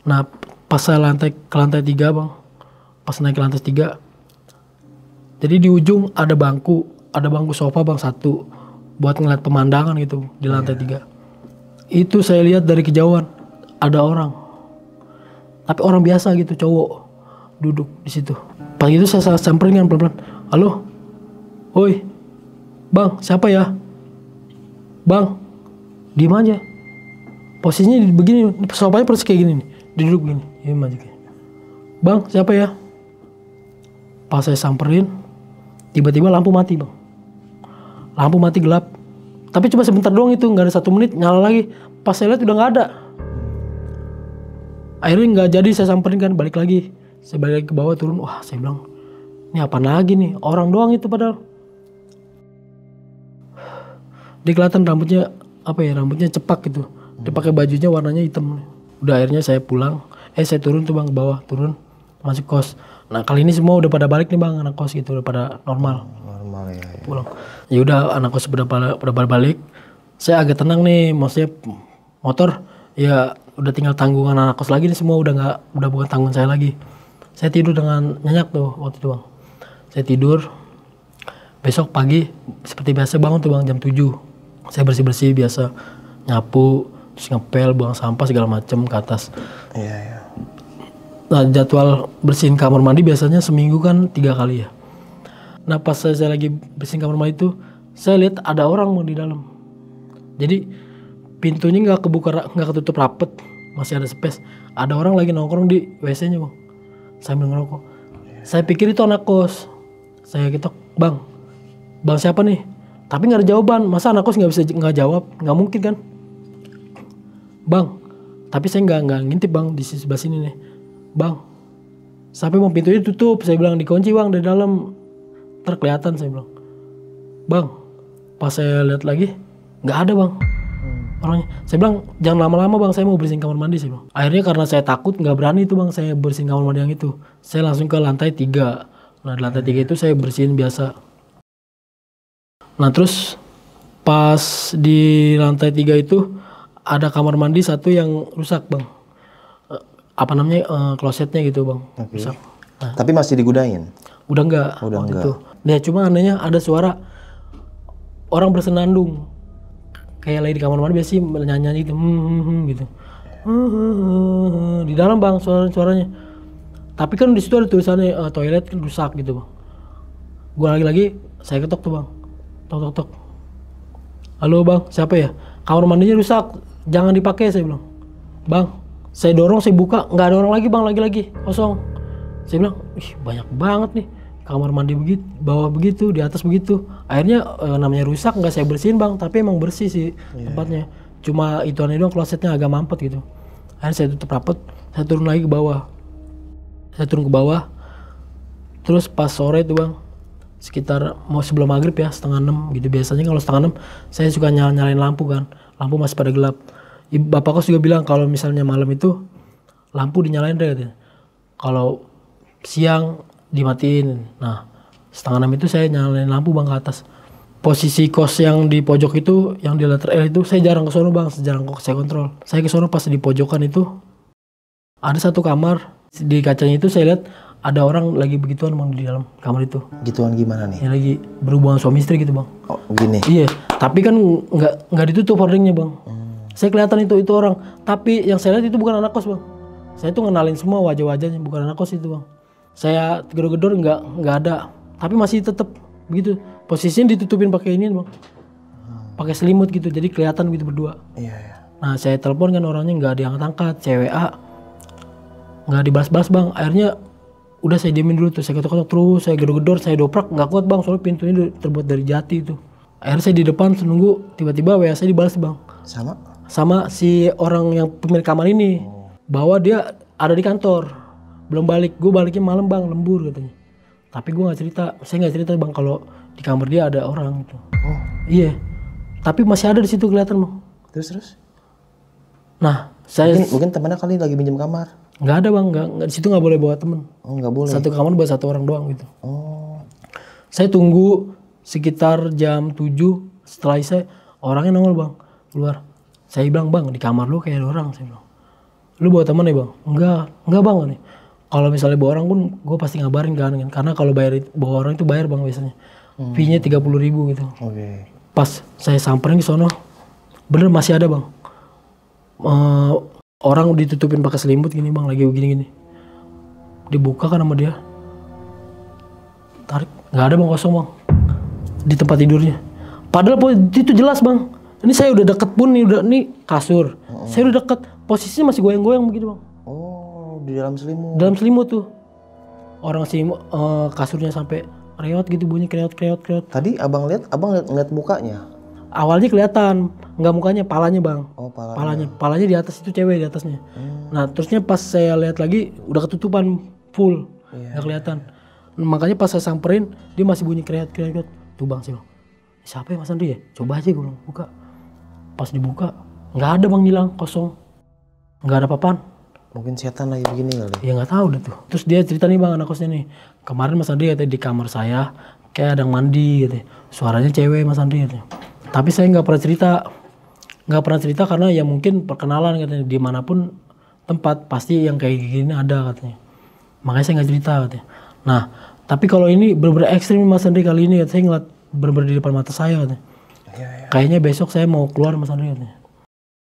Nah pas saya ke lantai 3 bang. Pas naik ke lantai 3. Jadi di ujung ada bangku sofa bang, satu. Buat ngeliat pemandangan gitu di lantai 3. Itu saya lihat dari kejauhan. Ada orang. Tapi orang biasa gitu, cowok. Duduk di situ. Pas itu saya samperin kan pelan-pelan. Halo? Woi, bang, siapa ya? Bang, diem aja. Posisinya begini, sofanya persis kayak gini nih. Duduk gini, diem aja kayak. Bang, siapa ya? Pas saya samperin, tiba-tiba lampu mati bang. Lampu mati gelap. Tapi cuma sebentar doang itu, nggak ada 1 menit, nyala lagi. Pas saya lihat udah nggak ada. Akhirnya nggak jadi, saya samperin kan, balik lagi. Saya balik lagi ke bawah, turun. Wah, saya bilang, ini apa lagi nih? Orang doang itu padahal. Dia kelihatan rambutnya cepak gitu. Dia pakai bajunya warnanya hitam. Udah akhirnya saya pulang. Saya turun tuh bang ke bawah, turun masuk kos. Nah kali ini semua udah pada balik nih bang, anak kos gitu udah pada normal. Normal ya. Pulang. Ya udah anak kos udah pada balik. Saya agak tenang nih, maksudnya motor ya udah tinggal tanggungan anak kos lagi nih, semua udah bukan tanggungan saya lagi. Saya tidur dengan nyenyak tuh waktu itu bang. Saya tidur. Besok pagi seperti biasa bangun tuh bang jam 7. Saya bersih-bersih biasa, nyapu, terus ngepel, buang sampah segala macem ke atas. Iya, iya. Nah jadwal bersihin kamar mandi biasanya seminggu kan 3 kali ya. Nah pas saya lagi bersihin kamar mandi itu, saya lihat ada orang mau di dalam. Jadi pintunya nggak kebuka, nggak ketutup rapet, masih ada space. Ada orang lagi nongkrong di WC-nya bang, sambil ngerokok. Saya pikir itu anak kos. Saya ketok, bang siapa nih? Tapi nggak ada jawaban. Masa anak kos nggak jawab? Nggak mungkin kan? Bang, tapi saya nggak ngintip bang di sebelah sini nih. Bang, sampai mau pintunya tutup, saya bilang dikunci bang dari dalam, terkelihatan saya bilang. Bang, pas saya lihat lagi nggak ada bang orangnya. Saya bilang jangan lama-lama bang, saya mau bersihin kamar mandi sih bang. Akhirnya karena saya takut nggak berani itu bang, saya bersihin kamar mandi yang itu. Saya langsung ke lantai 3. Nah di lantai 3 itu saya bersihin biasa. Nah terus pas di lantai 3 itu ada kamar mandi satu yang rusak bang. Apa namanya klosetnya gitu bang, rusak. Nah, Tapi masih digunain? udah enggak Udah waktu enggak. itu. Nah cuma anehnya ada suara orang bersenandung kayak lagi di kamar mandi biasa nyanyi gitu, gitu. Di dalam bang suaranya. Tapi kan di situ ada tulisannya toilet kan rusak gitu bang. Gua lagi saya ketok tuh bang, tok. Halo bang, siapa ya? Kamar mandinya rusak, jangan dipakai saya bilang. Bang, saya dorong, saya buka, nggak ada orang lagi bang, lagi kosong. Saya bilang, ih banyak banget nih kamar mandi begitu, bawah begitu, di atas begitu. Akhirnya namanya rusak nggak saya bersihin bang, tapi emang bersih sih tempatnya. Cuma ituannya doang, klosetnya agak mampet gitu. Akhirnya saya tutup rapet, saya turun lagi ke bawah. Terus pas sore tuh bang, sekitar mau sebelum maghrib ya, 5:30 gitu. Biasanya kalau 5:30 saya suka nyalain lampu kan, lampu masih pada gelap. Bapak kos juga bilang kalau misalnya malam itu lampu dinyalain deh katanya. Kalau siang dimatiin. Nah 5:30 itu saya nyalain lampu bang ke atas. Posisi kos yang di pojok itu, yang di letter L itu saya jarang ke sono bang, jarang kok saya kontrol. Saya ke sono pas di pojokan itu ada satu kamar, di kacanya itu saya lihat ada orang lagi begituan bang di dalam kamar itu. Gituan gimana nih? Yang lagi berhubungan suami istri gitu bang. Oh gini? Iya, tapi kan nggak ditutup hordingnya bang. Saya kelihatan itu orang, tapi yang saya lihat itu bukan anak kos bang. Saya tuh ngenalin semua wajah-wajahnya, bukan anak kos itu bang. Saya gedor-gedor nggak ada, tapi masih tetap begitu. Posisinya ditutupin pakai ini bang, pakai selimut gitu, jadi kelihatan gitu berdua. Iya, iya. Nah saya telepon kan orangnya nggak diangkat-angkat, CWA nggak dibalas-balas bang. Akhirnya udah saya diemin dulu tuh, saya ketok-ketok terus, saya gedor-gedor, saya doprak, nggak kuat bang, soalnya pintunya terbuat dari jati itu. Akhirnya saya di depan nunggu, tiba-tiba WA saya dibalas bang. Sama si orang yang pemilik kamar ini, bahwa dia ada di kantor, belum balik. Gue baliknya malam bang, lembur katanya. Tapi gue saya nggak cerita bang kalau di kamar dia ada orang gitu. Oh iya, tapi masih ada di situ kelihatan bang. terus? Nah saya Mungkin temannya kali lagi minjem kamar. nggak ada bang, nggak di situ nggak boleh bawa temen. Oh nggak boleh. Satu kamar buat satu orang doang gitu. Oh Saya tunggu sekitar jam 7 setelah saya orangnya nongol bang keluar. Saya bilang bang di kamar lu kayak ada orang, saya bilang. Lu bawa teman ya bang? Enggak bang nih. Kalau misalnya bawa orang pun gue pasti ngabarin kan, karena kalau bawa orang itu bayar bang biasanya. Fee-nya 30.000 gitu. oke. Pas saya samperin ke sono, bener masih ada bang. Orang ditutupin pakai selimut gini bang, lagi begini-gini. Dibuka kan sama dia. Tarik, nggak ada bang, kosong bang. Di tempat tidurnya. Padahal itu jelas bang. Ini saya udah deket pun nih, kasur. Saya udah deket, posisinya masih goyang-goyang begitu bang. Oh di dalam selimut. Dalam selimut tuh. Orang kasurnya sampai reot gitu, bunyi kreot. Tadi abang ngeliat mukanya. Awalnya kelihatan, nggak mukanya, palanya bang. Oh palanya. Palanya di atas itu, cewek di atasnya. Nah terusnya pas saya lihat lagi udah ketutupan full, nggak kelihatan. Makanya pas saya samperin dia masih bunyi kreot. Tuh bang, saya bilang, siapa ya Mas Andri ya? Coba aja gue bilang, buka. Pas dibuka nggak ada bang, hilang, kosong, nggak ada papan. Mungkin setan lagi begini kali. Ya nggak tahu deh tuh. Terus dia cerita nih bang, anak kosnya nih. Kemarin Mas Andri katanya di kamar saya kayak ada yang mandi gitu. Suaranya cewek Mas Andri gitu. Tapi saya nggak pernah cerita. Nggak pernah cerita karena ya mungkin perkenalan katanya. Dimanapun tempat pasti yang kayak gini ada katanya. Makanya saya nggak cerita katanya. Nah, tapi kalau ini bener-bener ekstrim Mas Andri kali ini katanya. Saya ngeliat bener-bener di depan mata saya katanya. Kayaknya besok saya mau keluar Mas Andri katanya.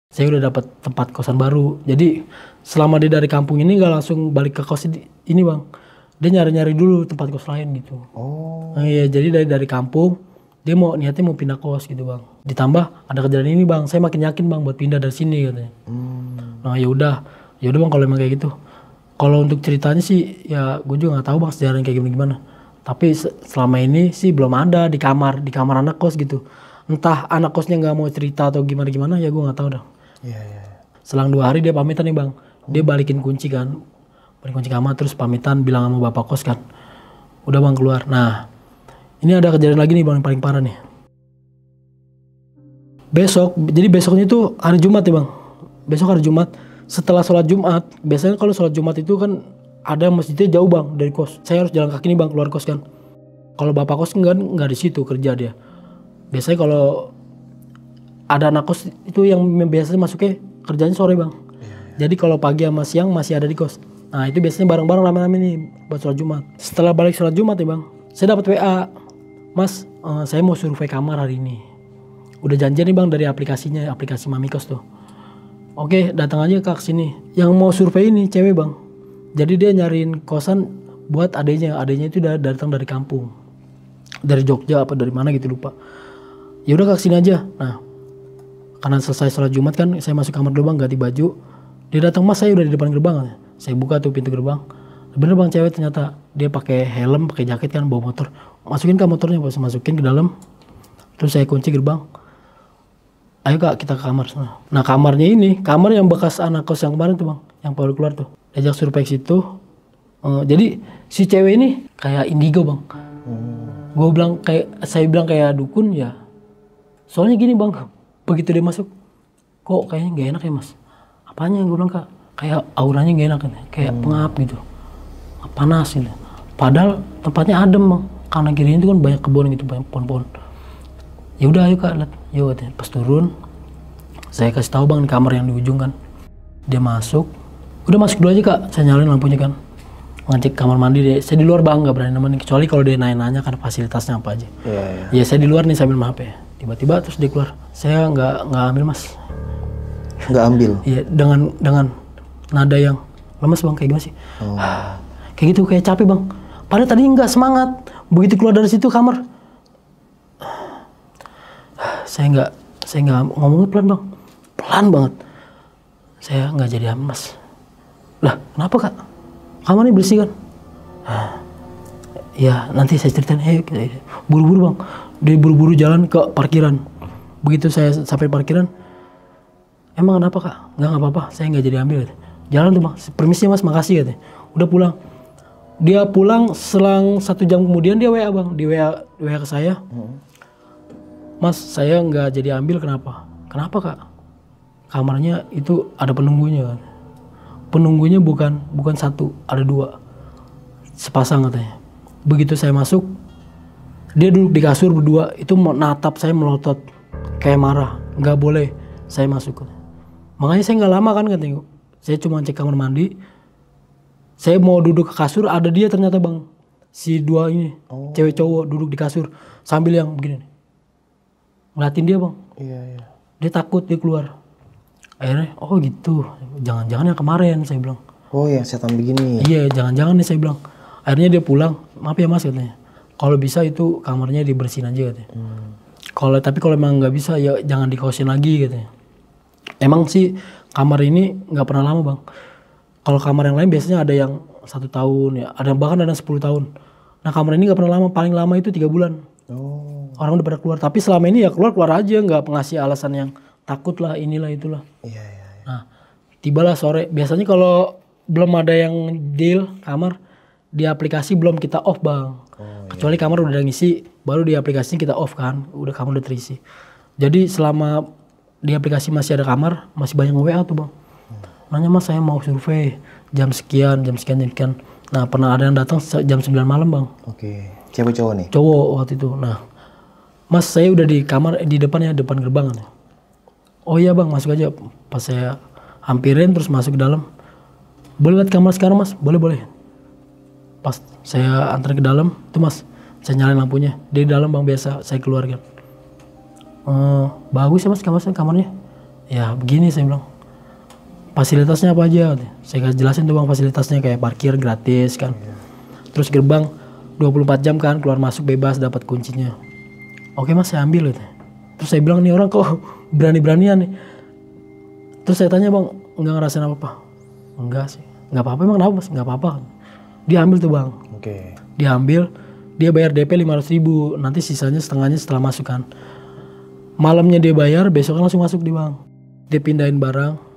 Saya udah dapat tempat kosan baru. Jadi selama dia dari kampung ini nggak langsung balik ke kos ini bang. Dia nyari-nyari dulu tempat kos lain gitu. Oh. Nah, iya, jadi dari kampung dia niatnya mau pindah kos gitu bang. Ditambah ada kejadian ini bang, saya makin yakin bang buat pindah dari sini katanya. Nah ya udah bang kalau emang kayak gitu. Kalau untuk ceritanya sih ya gue juga nggak tahu bang sejarahnya kayak gimana. Tapi selama ini sih belum ada di kamar anak kos gitu. Entah anak kosnya nggak mau cerita atau gimana ya gue nggak tahu dah. Iya. Selang 2 hari dia pamitan nih bang. Dia balikin kunci kan. Balik kunci kamar terus pamitan bilang sama bapak kos kan. Udah bang keluar. Nah ini ada kejadian lagi nih bang yang paling parah nih. Jadi besoknya itu hari Jumat ya bang. Besok hari Jumat. Setelah sholat Jumat. Biasanya kalau sholat Jumat itu kan ada masjidnya jauh bang dari kos. Saya harus jalan kaki nih bang keluar kos kan. Kalau bapak kos nggak di situ kerja dia. Biasanya kalau ada anak kos itu yang biasanya masuknya kerjanya sore bang. Jadi kalau pagi sama siang masih ada di kos. Nah itu biasanya bareng-bareng rame-rame nih buat sholat Jumat. Setelah balik sholat Jumat ya bang, saya dapat WA, Mas, saya mau survei kamar hari ini. Udah janjian nih bang dari aplikasi Mami Kos tuh. Oke, datang aja ke sini. Yang mau survei ini cewek bang. Jadi dia nyariin kosan buat adenya itu udah datang dari kampung, dari Jogja apa dari mana gitu lupa. Ya udah ke sini aja. Nah, karena selesai sholat Jumat kan saya masuk kamar dulu bang, ganti baju. Dia datang, Mas saya udah di depan gerbang. Saya buka tuh pintu gerbang. Bener bang cewek ternyata. Dia pakai helm, pakai jaket kan, bawa motor. Masukin ke motornya, pas masukin ke dalam. Terus saya kunci gerbang. Ayo kak kita ke kamar. Nah kamarnya ini, kamar yang bekas anak kos yang kemarin tuh bang. Yang baru keluar tuh. Diajak survei situ. Jadi si cewek ini kayak indigo bang. Saya bilang kayak dukun ya. Soalnya gini bang, begitu dia masuk, kok kayaknya gak enak ya mas. Apanya gue bilang kak, kayak auranya gak enak kan, kayak pengap gitu, panas gitu. Padahal tempatnya adem bang, karena kirinya itu kan banyak kebun gitu, banyak pohon-pohon. Ya udah ayo kak, lihat, yuk pas turun, saya kasih tahu bang di kamar yang di ujung kan. Dia masuk, udah masuk dulu aja kak, saya nyalain lampunya kan, ngecek kamar mandi deh. Saya di luar bang, nggak berani nemenin, kecuali kalau dia nanya-nanya kan fasilitasnya apa aja. Ya saya di luar nih sambil maaf ya. Tiba-tiba terus dia keluar, saya nggak ambil mas. Nggak ambil? Iya, dengan nada yang lemes bang, kayak gimana sih? Kayak gitu, kayak capek bang. Padahal tadi nggak semangat. Begitu keluar dari situ kamar, saya nggak ngomongnya pelan bang, pelan banget. Saya nggak jadi ambil mas. Lah kenapa kak? Kamar ini bersih kan? Ya nanti saya ceritain. Buru-buru bang. Dia buru-buru jalan ke parkiran. Begitu saya sampai parkiran, emang kenapa kak? Nggak apa-apa, saya nggak jadi ambil. Jalan tuh bang, permisi mas, makasih katanya. Udah pulang. Dia pulang selang 1 jam kemudian dia WA bang, di WA ke saya. Mas, saya nggak jadi ambil kenapa? Kenapa kak? Kamarnya itu ada penunggunya kan. Penunggunya bukan 1, ada 2. Sepasang katanya. Begitu saya masuk, dia duduk di kasur berdua, itu mau natap saya melotot kayak marah, nggak boleh saya masuk. Makanya saya nggak lama kan katanya, saya cuma cek kamar mandi, saya mau duduk ke kasur, ada dia ternyata bang, si 2 ini, cewek cowok duduk di kasur sambil yang begini, ngeliatin dia bang. Iya. Dia takut, dia keluar. Akhirnya, oh gitu, jangan-jangan yang kemarin saya bilang. Oh yang setan begini. Iya, jangan-jangan nih saya bilang. Akhirnya dia pulang, maaf ya mas katanya. Kalau bisa itu kamarnya dibersihin aja katanya. Tapi kalau emang nggak bisa ya jangan dikosin lagi katanya. Emang sih kamar ini nggak pernah lama bang. Kalau kamar yang lain biasanya ada yang 1 tahun ya, ada bahkan ada 10 tahun. Nah kamar ini nggak pernah lama, paling lama itu 3 bulan. Orang udah pada keluar. Tapi selama ini ya keluar aja, nggak ngasih alasan yang takut lah inilah itulah. Iya. Nah tibalah sore. Biasanya kalau belum ada yang deal kamar di aplikasi belum kita off bang. Kecuali kamar udah ngisi, baru di aplikasinya kita off kan, udah kamar udah terisi. Jadi selama di aplikasi masih ada kamar, masih banyak WA tuh bang. nanya mas saya mau survei jam sekian. Nah pernah ada yang datang jam 9 malam bang. Oke. Cewek cowok nih? Cowok waktu itu. Nah mas saya udah di kamar di depan ya, depan gerbang. Oh iya bang masuk aja. Pas saya hampirin terus masuk ke dalam. Boleh lihat kamar sekarang mas? Boleh. Pas saya antar ke dalam tuh mas, saya nyalain lampunya. Dia di dalam bang, biasa saya keluarkan. Bagus ya mas kamarnya. Ya begini saya bilang. Fasilitasnya apa aja? Saya jelasin tuh bang fasilitasnya kayak parkir gratis kan. Terus gerbang 24 jam kan, keluar masuk bebas, dapat kuncinya. Oke mas saya ambil gitu. Terus saya bilang nih orang kok berani-beranian nih. Terus saya tanya bang, enggak ngerasain apa-apa? Enggak sih. Enggak apa-apa emang kenapa mas? Enggak apa-apa. Dia ambil tuh bang. Oke. Dia ambil, dia bayar DP 500.000, nanti sisanya setengahnya setelah masuk kan. Malamnya dia bayar, besok langsung masuk di bang. Dia pindahin barang.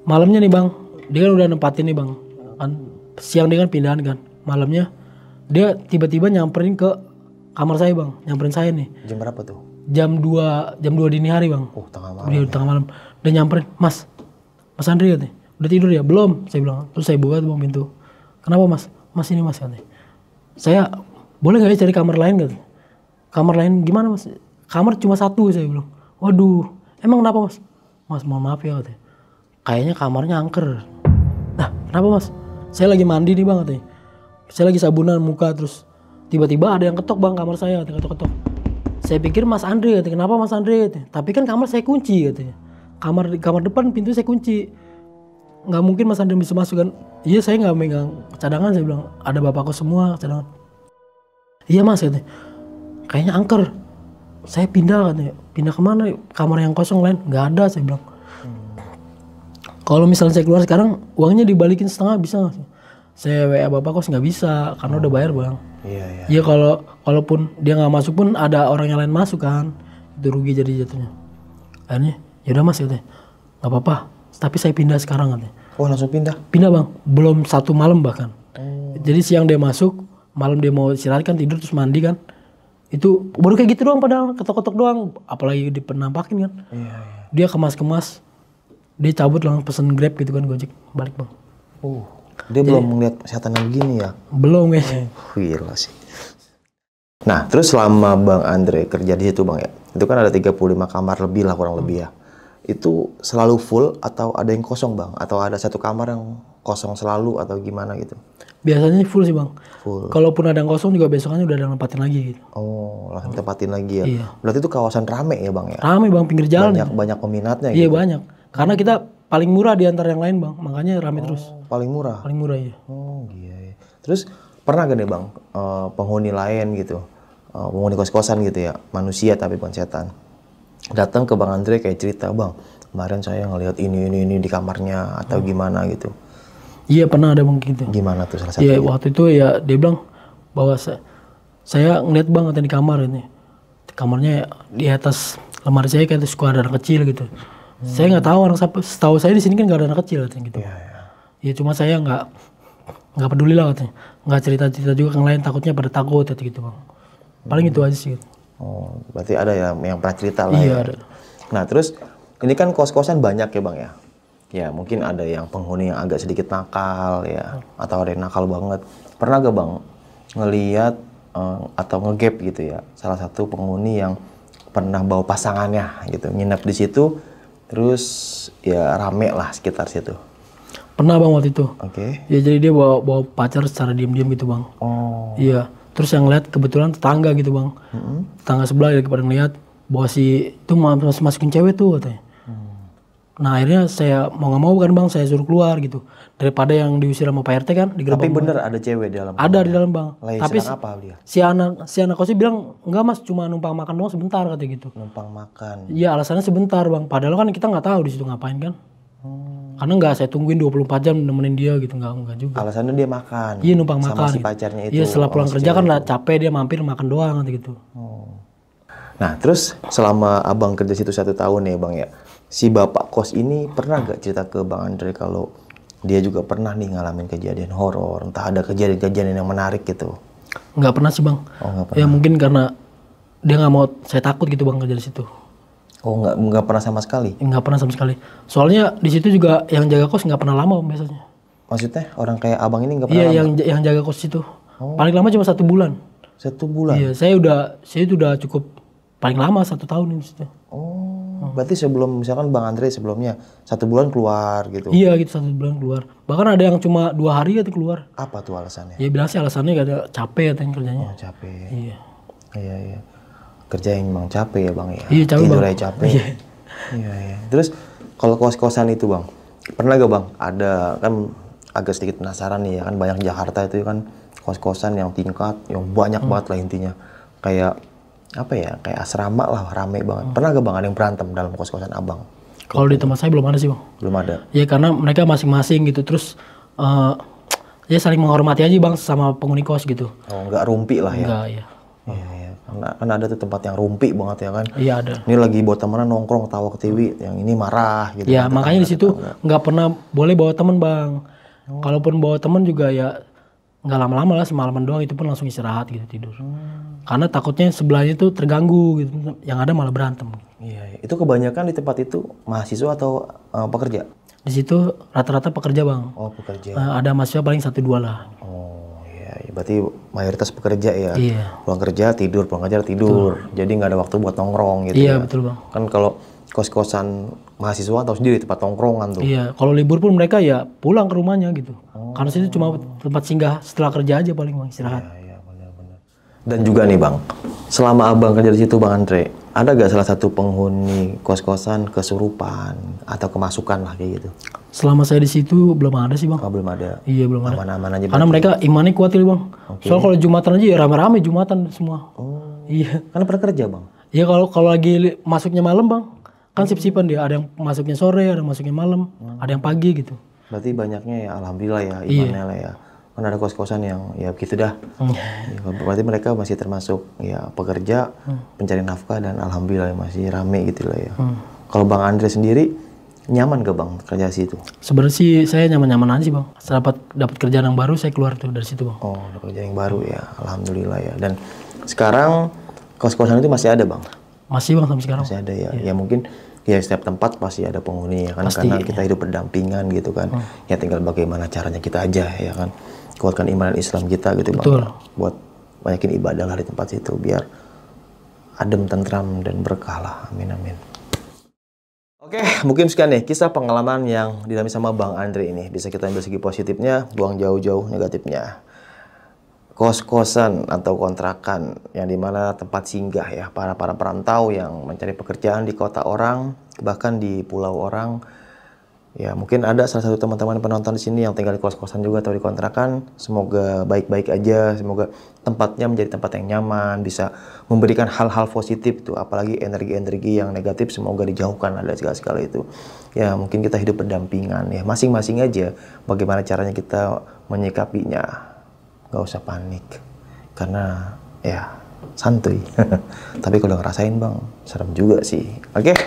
Malamnya nih bang, dia kan udah nempatin nih bang. Kan siang dia kan pindahan kan. Malamnya dia tiba-tiba nyamperin ke kamar saya bang, nyamperin saya nih. Jam berapa tuh? Jam 2 dini hari bang. Oh tengah malam. Dia tengah malam. Dia nyamperin, Mas Andri katanya, udah tidur ya? Belum, saya bilang. Terus saya buka tuh bang pintu. Kenapa mas? Mas ini mas katanya. Saya boleh gak ya cari kamar lain katanya. Kamar lain gimana mas? Kamar cuma satu saya bilang. Waduh, emang kenapa mas? Mas mohon maaf ya katanya. Kayaknya kamarnya angker. Nah kenapa mas? Saya lagi mandi nih bang katanya. Saya lagi sabunan muka terus tiba-tiba ada yang ketok bang kamar saya katanya, ketok. Saya pikir Mas Andri katanya. Kenapa Mas Andri katanya? Tapi kan kamar saya kunci katanya. Kamar depan pintu saya kunci. Nggak mungkin Mas Andri bisa masuk kan? Iya saya nggak megang cadangan, saya bilang. Ada bapakku semua cadangan. Iya mas katanya. Kayaknya angker. Saya pindah katanya. Pindah kemana? Kamar yang kosong lain? Nggak ada saya bilang. Kalau misalnya saya keluar sekarang, uangnya dibalikin setengah bisa nggak sih? Saya WA bapak kos nggak bisa karena udah bayar bang. Iya. Iya kalaupun dia nggak masuk pun ada orang yang lain masuk kan, itu rugi jadi jatuhnya. Akhirnya yaudah mas katanya, nggak apa-apa. Tapi saya pindah sekarang katanya. Oh langsung pindah? Pindah bang, belum 1 malam bahkan. Jadi siang dia masuk, malam dia mau istirahat kan, tidur terus mandi kan. Itu baru kayak gitu doang padahal, ketok-ketok doang. Apalagi dipenampakin kan. Iya. Dia kemas-kemas. Dia cabut langsung pesen Grab gitu kan, Gojek balik bang. Dia belum melihat kesehatan yang begini ya? Belum ya. Gila sih. Nah terus selama Bang Andre kerja di situ bang ya, itu kan ada 35 kamar lebih lah kurang lebih ya. Itu selalu full atau ada yang kosong bang? Atau ada satu kamar yang kosong selalu atau gimana gitu? Biasanya full sih bang. Full. Kalaupun ada yang kosong juga besokannya udah ada yang nempatin lagi gitu. Oh langsung tempatin lagi ya? Iya. Berarti itu kawasan rame ya bang ya? Rame bang, pinggir jalan. Banyak peminatnya Iya gitu? Banyak. Karena kita paling murah di antara yang lain bang, makanya rame terus. Paling murah? Paling murah iya. Oh iya. Terus pernah gak nih bang penghuni lain gitu, penghuni kos-kosan gitu ya, manusia tapi bukan setan, datang ke Bang Andre kayak cerita, bang kemarin saya ngelihat ini di kamarnya atau gimana gitu? Iya pernah ada bang gitu. Gimana tuh salah satu? Iya waktu itu ya dia bilang bahwa saya ngeliat bang katanya di kamar ini, kamarnya di atas lemari saya kayak suka ada anak kecil gitu. Saya nggak tahu, setahu saya di sini kan nggak ada anak kecil katanya gitu. Ya cuma saya nggak peduli lah katanya, nggak cerita juga ke yang lain, takutnya pada takut gitu bang. Paling itu aja sih. Oh berarti ada ya yang pernah cerita lah iya, ya. Ada. Nah terus ini kan kos-kosan banyak ya bang ya. Ya mungkin ada yang penghuni yang agak sedikit nakal ya, atau ada yang nakal banget. Pernah gak bang ngelihat atau ngegap gitu ya salah satu penghuni yang pernah bawa pasangannya gitu nginep di situ, terus ya rame lah sekitar situ? Pernah bang waktu itu. Oke. Ya jadi dia bawa pacar secara diam-diam gitu bang. Oh. Iya. Terus yang lihat kebetulan tetangga gitu bang. Tetangga sebelah ya pada ngeliat bahwa si itu masukin cewek tuh katanya. Nah akhirnya saya mau nggak mau kan bang, saya suruh keluar gitu. Daripada yang diusir sama Pak RT kan di gerbang. Tapi bener ada cewek di dalam? Ada di dalam bang. Tapi apa dia? si anak kosnya bilang enggak mas, cuma numpang makan doang sebentar katanya gitu. Numpang makan? Iya alasannya sebentar bang. Padahal kan kita nggak tahu di situ ngapain kan. Karena nggak saya tungguin 24 jam nemenin dia gitu, nggak juga. Alasannya dia makan? Iya numpang sama makan. Si pacarnya itu? Iya setelah pulang kerja kan lah capek, dia mampir makan doang gitu. Nah terus selama abang kerja situ 1 tahun ya bang ya, si bapak kos ini pernah gak cerita ke Bang Andre kalau dia juga pernah nih ngalamin kejadian horor, entah ada kejadian-kejadian yang menarik gitu? Nggak pernah sih bang. Oh, nggak pernah. Ya mungkin karena dia nggak mau saya takut gitu bang kerja di situ. Oh, nggak pernah sama sekali. Nggak pernah sama sekali. Soalnya di situ juga yang jaga kos nggak pernah lama Om, biasanya. Maksudnya orang kayak abang ini nggak pernah Iya, lama? yang jaga kos itu. Paling lama cuma 1 bulan. 1 bulan? Iya, saya itu udah cukup paling lama 1 tahun di situ. Oh, berarti sebelum misalkan Bang Andre sebelumnya 1 bulan keluar gitu. Iya gitu 1 bulan keluar. Bahkan ada yang cuma 2 hari gitu keluar. Apa tuh alasannya? Ya bilang sih alasannya gak ada capek katanya kerjanya. Oh, capek. Iya. Iya, iya. Kerja yang emang capek ya Bang ya. Iya, capek, Tidur Bang. aja capek. Iya. Iya, iya. Terus kalau kos-kosan itu Bang, pernah gak Bang? Ada kan agak sedikit penasaran nih ya kan, banyak Jakarta itu kan kos-kosan yang tingkat, yang banyak banget lah intinya. Kayak apa ya, kayak asrama lah, rame banget. Pernah gak Bang ada yang berantem dalam kos-kosan abang? Kalau di tempat saya belum ada sih Bang. Belum ada. Ya karena mereka masing-masing gitu. Terus ya saling menghormati aja Bang sama penghuni kos gitu. Oh, nggak rumpi lah ya? Enggak, ya. Iya, iya. Karena kan ada tuh tempat yang rumpi banget ya kan? Iya ada. Ini lagi buat temenan nongkrong tawa ke TV, yang ini marah gitu. Ya kan, makanya di situ tetangga. nggak pernah boleh bawa teman Bang. Kalaupun bawa teman juga ya nggak lama-lama lah, semalaman doang, itu pun langsung istirahat gitu, tidur. Karena takutnya sebelahnya tuh terganggu gitu, yang ada malah berantem. Iya, iya. Itu kebanyakan di tempat itu mahasiswa atau pekerja? Di situ rata-rata pekerja Bang. Oh, pekerja. Ada mahasiswa paling 1-2 lah. Oh, iya, iya. Berarti mayoritas pekerja ya? Iya. Pulang kerja tidur, pulang kerja tidur. Jadi nggak ada waktu buat nongkrong gitu Iya ya? betul Bang. Kan kalau kos-kosan mahasiswa atau sendiri tempat nongkrongan tuh. Iya, kalau libur pun mereka ya pulang ke rumahnya gitu. Karena situ cuma tempat singgah setelah kerja aja paling Bang, istirahat. Iya, benar-benar. Dan juga nih Bang, selama abang kerja di situ Bang Andre, ada gak salah satu penghuni kos-kosan kesurupan atau kemasukan lah kayak gitu? Selama saya di situ belum ada sih Bang. Oh, belum ada. Iya belum ada. Aman-aman aja. Karena mereka imannya kuat ya Bang. Soalnya kalau Jumatan aja ya rame-rame Jumatan semua. Oh, Iya. karena pernah kerja Bang? Iya kalau lagi masuknya malam Bang, kan sip-sipan dia. Ada yang masuknya sore, ada yang masuknya malam, ada yang pagi gitu. Berarti banyaknya ya alhamdulillah ya imannya lah ya. Kan ada kos-kosan yang ya begitu dah. Ya, berarti mereka masih termasuk ya pekerja, pencari nafkah dan alhamdulillah masih rame gitu lah ya. Kalau Bang Andre sendiri nyaman gak Bang kerja di situ? Sebenarnya sih saya nyaman-nyaman aja sih Bang. Setelah dapat kerjaan yang baru saya keluar tuh dari situ Bang. Oh, ada kerja yang baru ya, alhamdulillah ya. Dan sekarang kos-kosan itu masih ada Bang? Masih Bang sampai sekarang. Masih ada ya. Ya mungkin ya setiap tempat pasti ada penghuni ya kan, Pasti, karena kita hidup berdampingan gitu kan. Ya tinggal bagaimana caranya kita aja ya kan. Kuatkan iman dan Islam kita gitu Betul. Bang. Buat banyakin ibadah lah di tempat situ biar adem, tentram dan berkah lah. Amin amin. Oke, mungkin sekian nih kisah pengalaman yang dialami sama Bang Andre ini. Bisa kita ambil segi positifnya, buang jauh-jauh negatifnya. Kos-kosan atau kontrakan yang dimana tempat singgah ya para perantau yang mencari pekerjaan di kota orang, bahkan di pulau orang. Ya mungkin ada salah satu teman-teman penonton di sini yang tinggal di kos-kosan juga atau di kontrakan. Semoga baik-baik aja, semoga tempatnya menjadi tempat yang nyaman, bisa memberikan hal-hal positif tuh, apalagi energi-energi yang negatif semoga dijauhkan dari segala-segala itu. Ya mungkin kita hidup berdampingan ya, masing-masing aja bagaimana caranya kita menyikapinya. Gak usah panik, karena ya santuy. Tapi kalau ngerasain Bang, serem juga sih. Oke,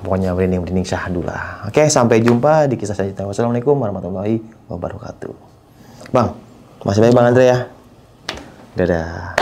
pokoknya merinding-merinding syahdu lah. Oke, sampai jumpa di kisah selanjutnya. Wassalamualaikum warahmatullahi wabarakatuh. Bang, masih baik Bang Andre ya. Dadah.